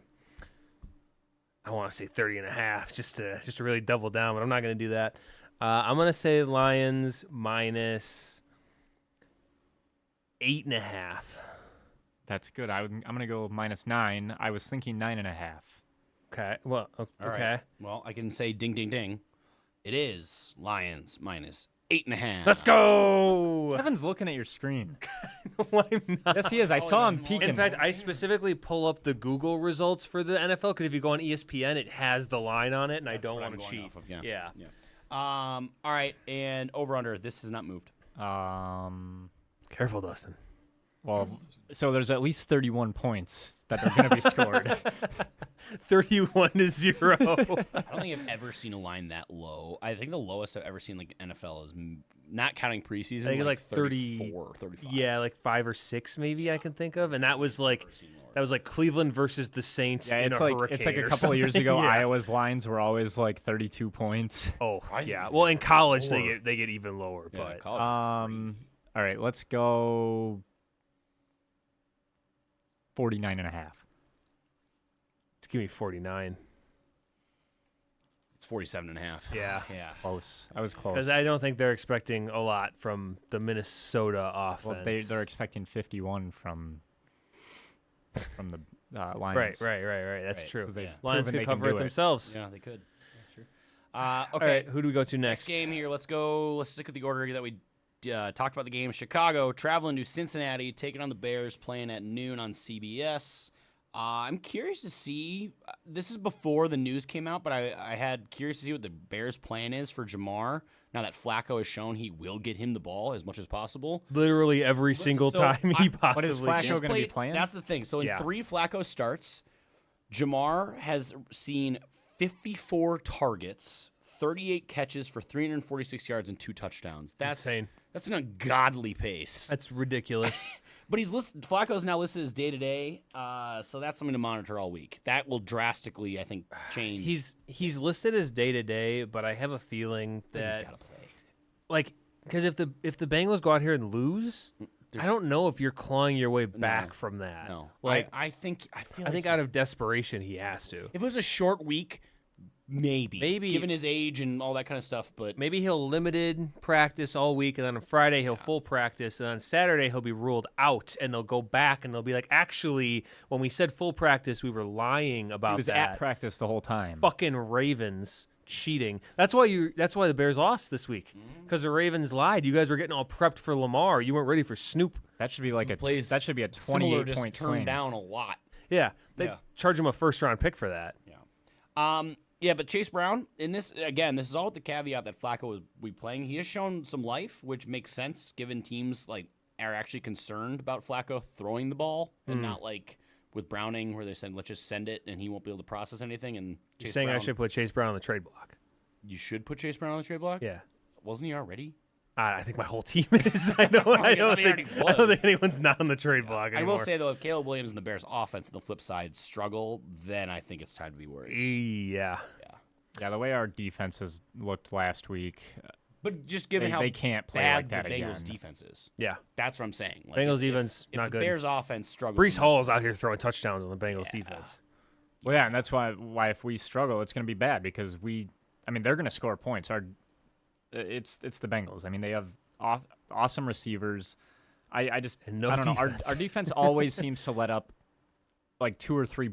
I want to say 30 and a half just to really double down, but I'm not going to do that. I'm going to say Lions minus 8.5. That's good. I'm gonna go -9. I was thinking 9.5. Okay. Well, okay. All right. Well, I can say ding, ding, ding. It is Lions minus 8.5. Let's go. Kevin's looking at your screen. No, I'm not. Yes, he is. I saw him peeking. In fact, I specifically pull up the Google results for the NFL because if you go on ESPN, it has the line on it, and I don't what want I'm to going cheat. off of, yeah. Yeah. All right, and over under. This has not moved. Careful, Dustin. Well, so there's at least 31 points that are going to be scored. 31-0. I don't think I've ever seen a line that low. I think the lowest I've ever seen like NFL is not counting preseason. I think like like 30 34, 35. Yeah, like 5 or 6 maybe I can think of, and that was like Cleveland versus the Saints Yeah, in it's a like hurricane. it's like a or couple of years something. ago. Yeah. Iowa's lines were always like 32 points. Oh I yeah. think Well, in college lower. they get even lower, Yeah, but college is crazy. All right, let's go 49.5. give me 49. It's 47.5. Yeah. Yeah. Close. I was close. Because I don't think they're expecting a lot from the Minnesota offense. Well, they're expecting 51 from the Lions. Right. That's Right, true. 'cause they've Lions proven could they can cover it do themselves. Yeah, they could. That's true. All Okay. right, who do we go to Next next? game here. Let's go. Let's stick with the order that we talked about the game. Chicago traveling to Cincinnati, taking on the Bears, playing at noon on CBS. I'm curious to see. This is before the news came out, but I had curious to see what the Bears' plan is for Jamar. Now that Flacco has shown he will get him the ball as much as possible. Literally every single So, time he what is possibly Flacco He's can. gonna be played- playing? That's the thing. So in Yeah. 3 Flacco starts, Jamar has seen 54 targets, 38 catches for 346 yards and 2 touchdowns. That's Insane. That's an ungodly pace. That's ridiculous. But Flacco's now listed as day-to-day, so that's something to monitor all week. That will drastically, I think, change. He's listed as day to day, but I have a feeling He's that got to play. like because if the Bengals go out here and lose, I don't know if you're clawing your way back from that. No, Like I think out of desperation he has to. if it was a short week, maybe given his age and all that kind of stuff. But Maybe he'll limited practice all week, and then on Friday he'll full practice, and on Saturday he'll be ruled out, and they'll go back and they'll be like, actually, when we said full practice, we were lying about He was that. at practice the whole time. Fucking Ravens cheating. That's why the Bears lost this week because the Ravens lied. You guys were getting all prepped for Lamar. You weren't ready for Snoop. That should be like a plays that should be a similar, 28 just point turned swing. down a lot. Yeah, they Yeah. charge him a first-round pick for that. Yeah, but Chase Brown, in this, again, this is all with the caveat that Flacco will be playing. He has shown some life, which makes sense given teams like are actually concerned about Flacco throwing the ball and not like with Browning where they said, let's just send it and he won't be able to process anything. And You're Chase saying Brown, I should put Chase Brown on the trade block? You should put Chase Brown on the trade block? Yeah. Wasn't he already? I think my whole team is. I don't already was. think anyone's not on the trade block I anymore. will say though, if Caleb Williams and the Bears offense on the flip side struggle, then I think it's time to be worried. Yeah. Yeah, the way our defenses looked last week, But just given They- how they can't play bad like that the Bengals again. defense is, Yeah. that's what I'm saying. Like, Bengals if- defense, if not the good. Bears offense struggles. Brees in Hall's this- out here throwing touchdowns on the Bengals Yeah. defense. well, yeah, and that's why if we struggle, it's going to be bad because they're going to score points. It's the Bengals. I mean, they have awesome receivers. I And no I don't know. defense. Our defense always seems to let up like 2 or 3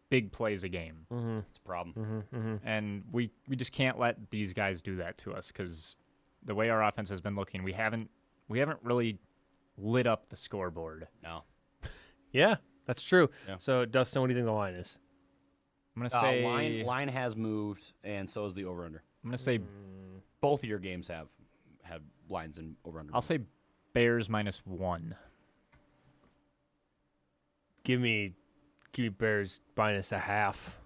big plays a game, It's a problem. and we just can't let these guys do that to us because the way our offense has been looking, we haven't really lit up the scoreboard. No. Yeah, that's true. Yeah. So, Dustin, what do you think the line is? I'm gonna say Line has moved, and so is the over under. I'm gonna say Both of your games have lines in over under. I'll say Bears -1. Give me Bears minus a half.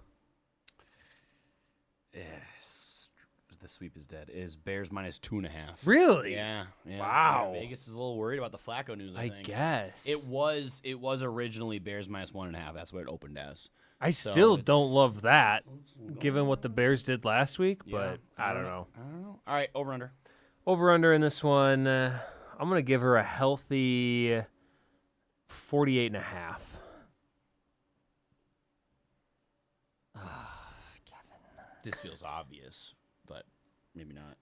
Yes. The sweep is dead. Is Bears -2.5. Really? Yeah. Wow. Yeah, Vegas is a little worried about the Flacco news. I think. guess. It was originally Bears -1.5. That's what it opened as. I So still it's- don't love that, given what the Bears did last week, but I don't know. I don't know. All right, over under. Over under in this one, I'm going to give her a healthy 48.5. This feels obvious, but maybe not.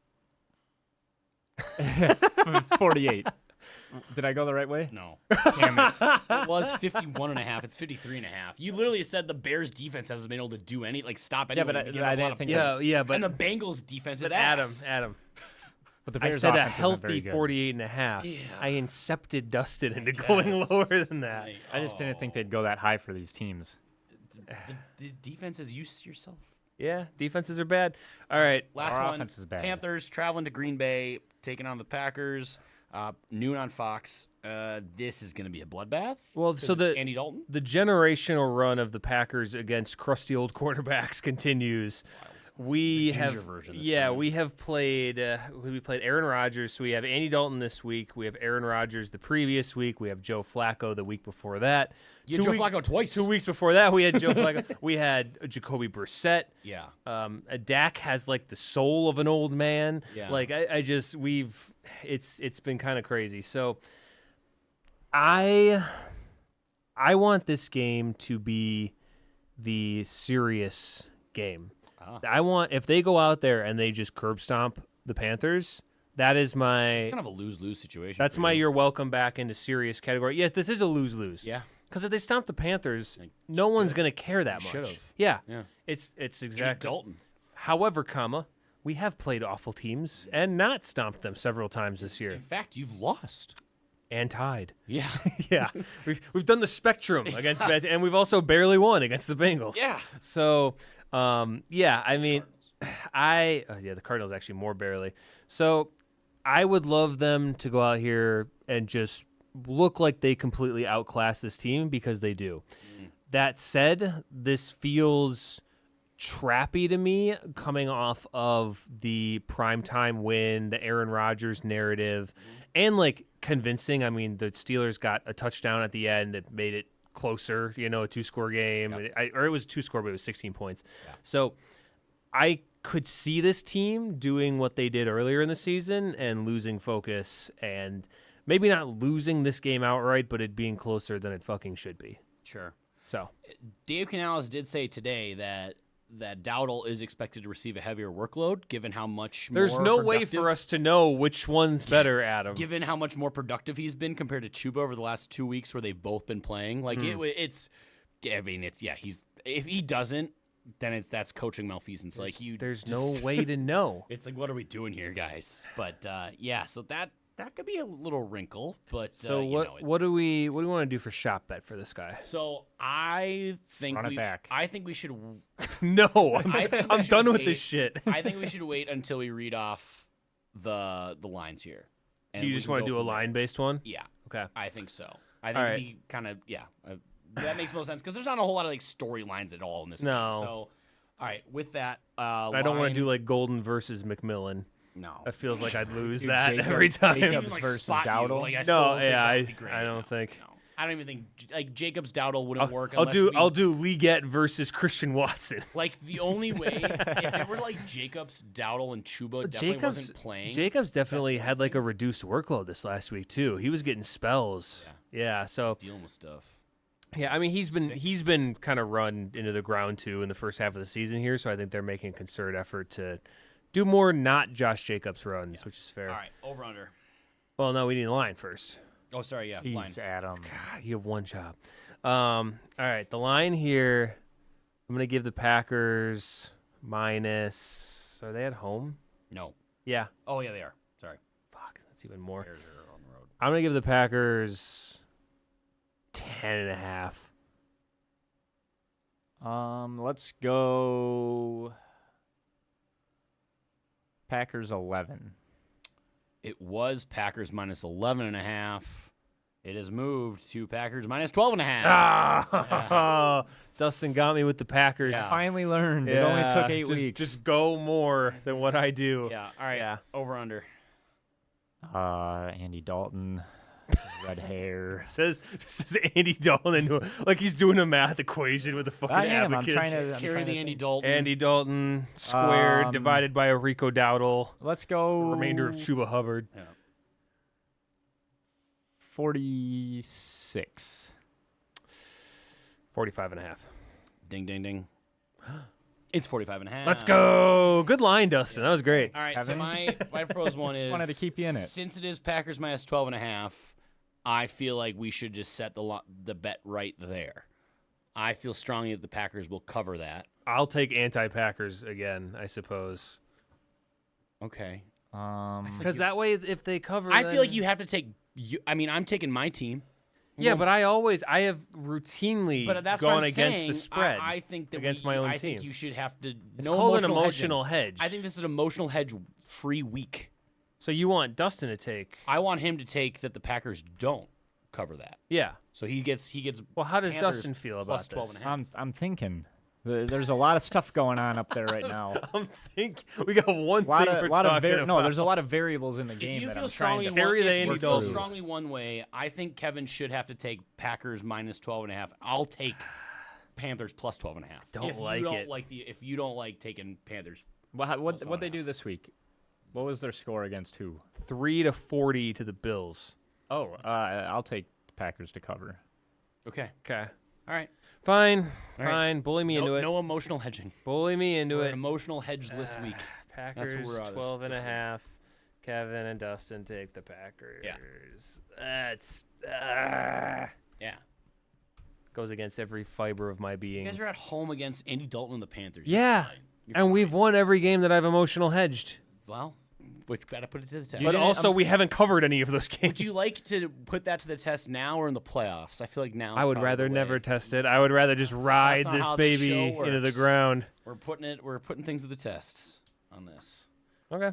48. Did I go the right way? No. Damn it. It was 51.5. It's 53.5. You literally said the Bears defense hasn't been able to do stop Yeah, anyone. but from giving I up a lot didn't of think points. that's- Yeah, but and the Bengals defense is but Adam, ass. But the I Bears said a offense isn't very healthy good. 48.5. Yeah. I incepted Dustin into going Yes. lower than that. Like, I just didn't think they'd go that high for these teams. the defense is used to yourself. Yeah, defenses are bad. All right. Last Our one. offense is bad. Panthers traveling to Green Bay, taking on the Packers. Noon on Fox. This is going to be a bloodbath. Well, 'cause so it's the Andy Dalton. the generational run of the Packers against crusty old quarterbacks continues. We The have ginger version this yeah, time. we have played we played Aaron Rodgers, so we have Andy Dalton this week, we have Aaron Rodgers the previous week, we have Joe Flacco the week before that. You had Joe Flacco twice. 2 weeks before that, we had Joe Flacco. We had Jacoby Brissett. Yeah. Dak has like the soul of an old man. Yeah. Like it's been kind of crazy. So I want this game to be the serious game. I want if they go out there and they just curb stomp the Panthers, that is my It's kind of a lose-lose situation. that's for my you. you're welcome back into serious category. Yes, this is a lose-lose. Yeah. Because if they stomp the Panthers, no one's going to care that much. should've. Yeah. Yeah. It's Andy exactly. Dalton. However, we have played awful teams and not stomped them several times this year In fact, you've lost. and tied. Yeah. Yeah, we've done the spectrum against bad, and we've also barely won against the Bengals. Yeah. So, yeah, I mean, the Cardinals actually more barely. So, I would love them to go out here and just look like they completely outclass this team because they do. That said, this feels trappy to me coming off of the primetime win, the Aaron Rodgers narrative, and like convincing. I mean, the Steelers got a touchdown at the end that made it closer, a 2-score game. Or it was a 2-score, but it was 16 points. Yeah. So I could see this team doing what they did earlier in the season and losing focus and maybe not losing this game outright, but it being closer than it fucking should be. Sure. So Dave Canales did say today that Dowdle is expected to receive a heavier workload, given how much there's more no way productive- for us to know which one's better, Adam. Given how much more productive he's been compared to Chuba over the last 2 weeks, where they've both been playing, like it's he's if he doesn't, then that's coaching malfeasance. There's no way to know. It's like, what are we doing here, guys? But so that could be a little wrinkle. But So what do we want to do for shop bet for this guy? So I think Run it back. I think we should. No, I think we I'm should done with wait. this shit. I think we should wait until we read off the lines here. And You we just can want to go do a from there. line based one? Yeah, Okay. I think so. I think All it'd right. be kind of that makes most sense because there's not a whole lot of like storylines at all in this No. game. So, all right, with that, I don't want to do like Golden versus McMillan. No. It feels like I'd lose Dude, that Jacob- every time. Jacobs Even, like, versus spot you, Dowdle? like, I still No, don't think yeah, that would be great. I don't No, think. no. I don't even think like Jacobs Dowdle wouldn't work. I'll unless do we- I'll do Leggett versus Christian Watson. Like the only way if it were like Jacobs, Dowdle, and Chuba definitely wasn't playing. Jacobs definitely had like a reduced workload this last week too. He was getting spells. Yeah, so dealing with stuff. yeah, I mean he's been kind of run into the ground too in the first half of the season here, so I think they're making a concerted effort to do more not Josh Jacobs runs, which is fair. All right, over under. Well, no, we need a line first. Oh, sorry, yeah. line. Jeez, Adam. God, you have one job. All right, the line here, I'm going to give the Packers minus. Are they at home? No. Yeah. Oh yeah, they are. Sorry. Fuck, that's even more. Bears are on the road. I'm going to give the Packers 10.5. Let's go. Packers 11. It was Packers minus 11.5. It has moved to Packers minus 12.5. Ah, Dustin got me with the Packers. Yeah. Finally learned. It only took 8 weeks. Just go more than what I do. Yeah. All right. Yeah. Over under. Andy Dalton, red hair. Says Andy Dalton into like he's doing a math equation with a fucking I am. abacus. I'm trying to Carry the Andy Dalton. Andy Dalton squared Um, divided by a Rico Dowdle. Let's go. The remainder of Chuba Hubbard. Yeah. 46. 45.5. Ding ding ding. It's 45.5. Let's go. Good line, Dustin. That was great. All right, Kevin? so my proposed one is wanted to keep you in it. Since it is Packers minus 12.5, I feel like we should just set the bet right there. I feel strongly that the Packers will cover that. I'll take anti-Packers again, I suppose. Okay. Because that way, if they cover, I feel like you have to take. I mean, I'm taking my team. Yeah, but I have routinely But that's what gone I'm against saying. the spread. I think that against my own I team. think you should have to. It's no called an emotional emotional hedging. hedge. I think this is an emotional hedge free week. So you want Dustin to take? I want him to take that the Packers don't cover that. Yeah. So he gets. Well, how does Panthers Dustin feel plus about 12.5. this? I'm thinking. There's a lot of stuff going on up there right now. We got one lot thing of, we're lot of talking about. No, there's a lot of variables in the game If you that feel I'm strongly trying one, to. Carry the if Andy you feel Dalton. strongly one way, I think Kevin should have to take Packers minus 12.5. I'll take Panthers plus 12.5. Don't if like you don't it. if you don't like taking Panthers. What they do this week? What was their score against who? 3-40 to the Bills. Oh, I'll take Packers to cover. Okay. Okay. All right. Fine. All right. Fine. Bully me into it. No emotional hedging. Bully me into We're it. an emotional hedge this week. Packers what we're on 12 and this a half. Kevin and Dustin take the Packers. Yeah. That's Yeah. goes against every fiber of my being. You guys are at home against Andy Dalton and the Panthers. Yeah. And we've won every game that I've emotional hedged. Well, which gotta put it to the test. But also, we haven't covered any of those games. would you like to put that to the test now or in the playoffs? I feel like now. I would rather never test it. I would rather just ride not this how this baby show into the works. ground. We're putting things to the test on this. Okay.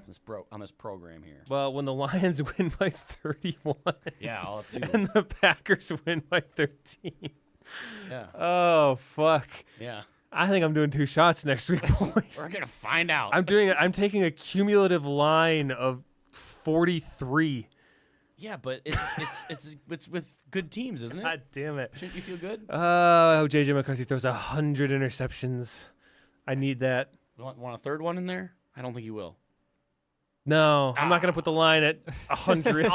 On this program here. Well, when the Lions win by 31 Yeah, I'll have to. and the Packers win by 13. Yeah, Oh, fuck. yeah. I think I'm doing 2 shots next week, boys. We're gonna find out. I'm taking a cumulative line of 43. Yeah, but it's with good teams, isn't it? God damn it. Shouldn't you feel good? Oh, JJ McCarthy throws 100 interceptions. I need that. Want a third one in there? I don't think you will. No, I'm not going to put the line at 100.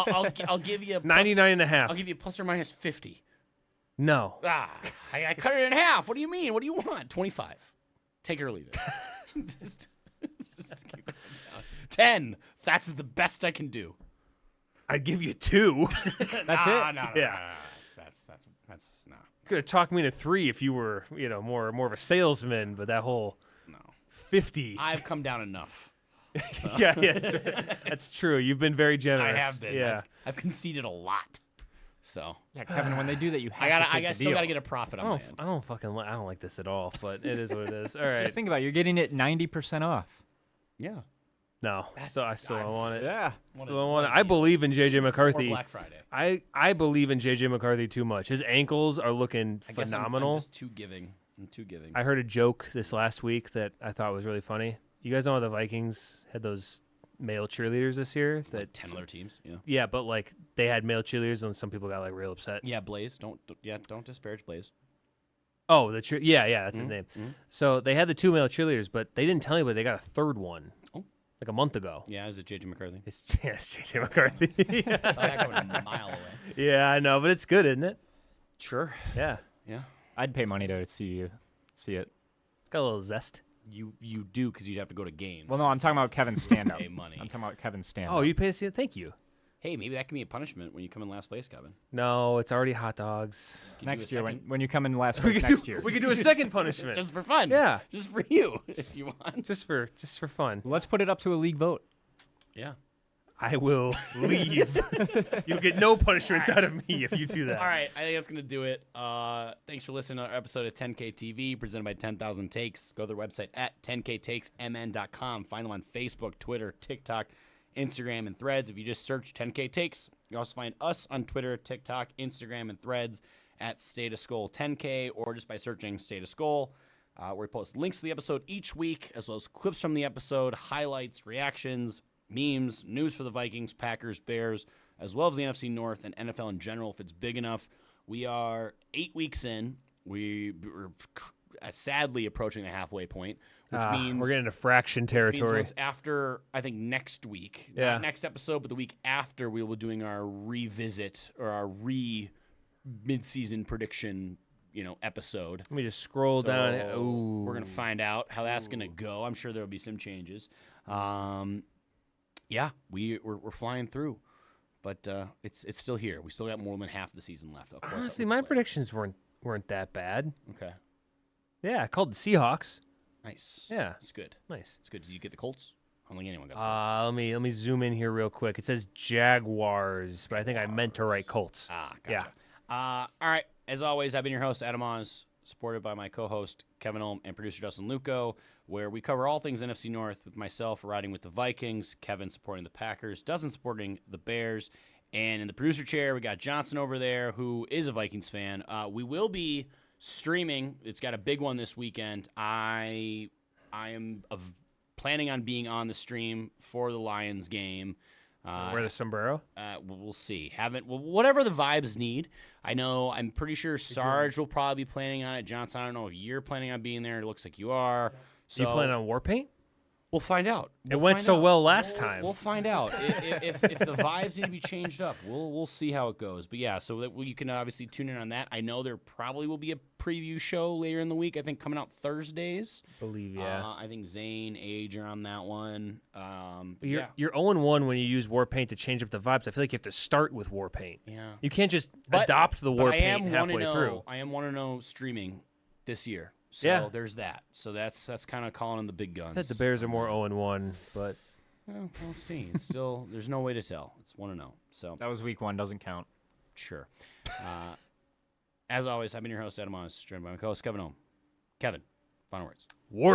I'll give you a plus, 99 and a half. I'll give you a plus or minus 50. No. I cut it in half. What do you mean? What do you want? 25. Take it or leave it. just keep going down. 10. That's the best I can do. I'd give you 2. That's it. No, Yeah. That's no. Could have talked me into 3 if you were, more of a salesman, but that whole No. 50. I've come down enough. yeah, that's true. You've been very generous. I have been. Yeah. I've conceded a lot. So Yeah, Kevin, when they do that, you have to take I the still deal. gotta get a profit on my end. I don't like this at all, but it is what it is. All right. Just think about it. You're getting it 90% off. Yeah. No, I still don't want it. Yeah. Still don't want it. I believe in JJ Or McCarthy. Black Friday. I believe in JJ McCarthy too much. His ankles are looking I guess phenomenal. I'm just too giving. I'm too giving. I heard a joke this last week that I thought was really funny. You guys know how the Vikings had those male cheerleaders this year. That Like 10 other teams. Yeah. Yeah, but like they had male cheerleaders, and some people got like real upset. Yeah, Blaze. Don't disparage Blaze. Oh, that's his name. So they had the 2 male cheerleaders, but they didn't tell anybody they got a third one. Oh. Like a month ago. Yeah, is it JJ McCarthy? It's JJ McCarthy. Saw that coming a mile away. Yeah, I know, but it's good, isn't it? Sure. Yeah, Yeah. I'd pay money to see it. it's got a little zest. You do because you'd have to go to games. Well, no, I'm talking about Kevin's stand-up. Pay money. I'm talking about Kevin's stand-up. Oh, you pay to see it? Thank you. Hey, maybe that can be a punishment when you come in last place, Kevin. No, it's already hot dogs. Can you do next a year second- when you come in last place next year. We could do a second punishment. just for fun. Yeah. Just for you, if you want. just for fun. Let's put it up to a league vote. Yeah. I will leave. You'll get no punishments out of me if you do that. All right, I think that's going to do it. Thanks for listening to our episode of 10K TV, presented by 10,000 Takes. Go to their website at 10ktakesmn.com. Find them on Facebook, Twitter, TikTok, Instagram, and Threads. If you just search 10K Takes, you also find us on Twitter, TikTok, Instagram, and Threads at State of Skull 10K, or just by searching State of Skull, where we post links to the episode each week, as well as clips from the episode, highlights, reactions, memes, news for the Vikings, Packers, Bears, as well as the NFC North and NFL in general if it's big enough. We are 8 weeks in. We're sadly approaching the halfway point, which means we're getting into fraction which means territory. once after, I think, next week. Yeah. Not next episode, but the week after, we will be doing our revisit or our mid-season prediction, episode. Let me just scroll down. So Ooh. we're gonna find out how that's gonna go. I'm sure there'll be some changes. Yeah, we're flying through, but it's still here. We still got more than half the season left. Of course, Honestly, my predictions weren't that bad. Okay, Yeah, I called the Seahawks. nice. Yeah, It's good. nice. It's good. Did you get the Colts? I don't think anyone got the Colts. Let me zoom in here real quick. It says Jaguars, but I think I meant to write Colts. Gotcha. All right. As always, I've been your host, Adam Oz, supported by my co-host, Kevin Ulm, and producer, Justin Luco, where we cover all things NFC North with myself riding with the Vikings, Kevin supporting the Packers, Dustin supporting the Bears, and in the producer chair, we got Johnson over there, who is a Vikings fan. We will be streaming. It's got a big one this weekend. I am planning on being on the stream for the Lions game. Wear the sombrero. We'll see. Whatever the vibes need. I'm pretty sure Sarge will probably be planning on it. Johnson, I don't know if you're planning on being there. It looks like you are. So Do you plan on war paint? we'll find out. It went so well last We'll- time. We'll find out. If the vibes need to be changed up, we'll see how it goes. But yeah, so that you can obviously tune in on that. I know there probably will be a preview show later in the week. I think coming out Thursdays. Believe yeah. I think Zane, Age are on that one. But Yeah. you're 0-1 when you use war paint to change up the vibes. I feel like you have to start with war paint. Yeah. You can't just But- adopt the war but paint halfway through. I am 1-0 streaming this year. So Yeah. there's that. So that's kind of calling in the big guns. I bet the Bears are more 0-1, but Well, we'll see. It's still there's no way to tell. It's 1-0. So That was week 1, doesn't count. sure. As always, I've been your host, Adam Oz, joined by my co-host Kevin Ohm. Kevin, final words. war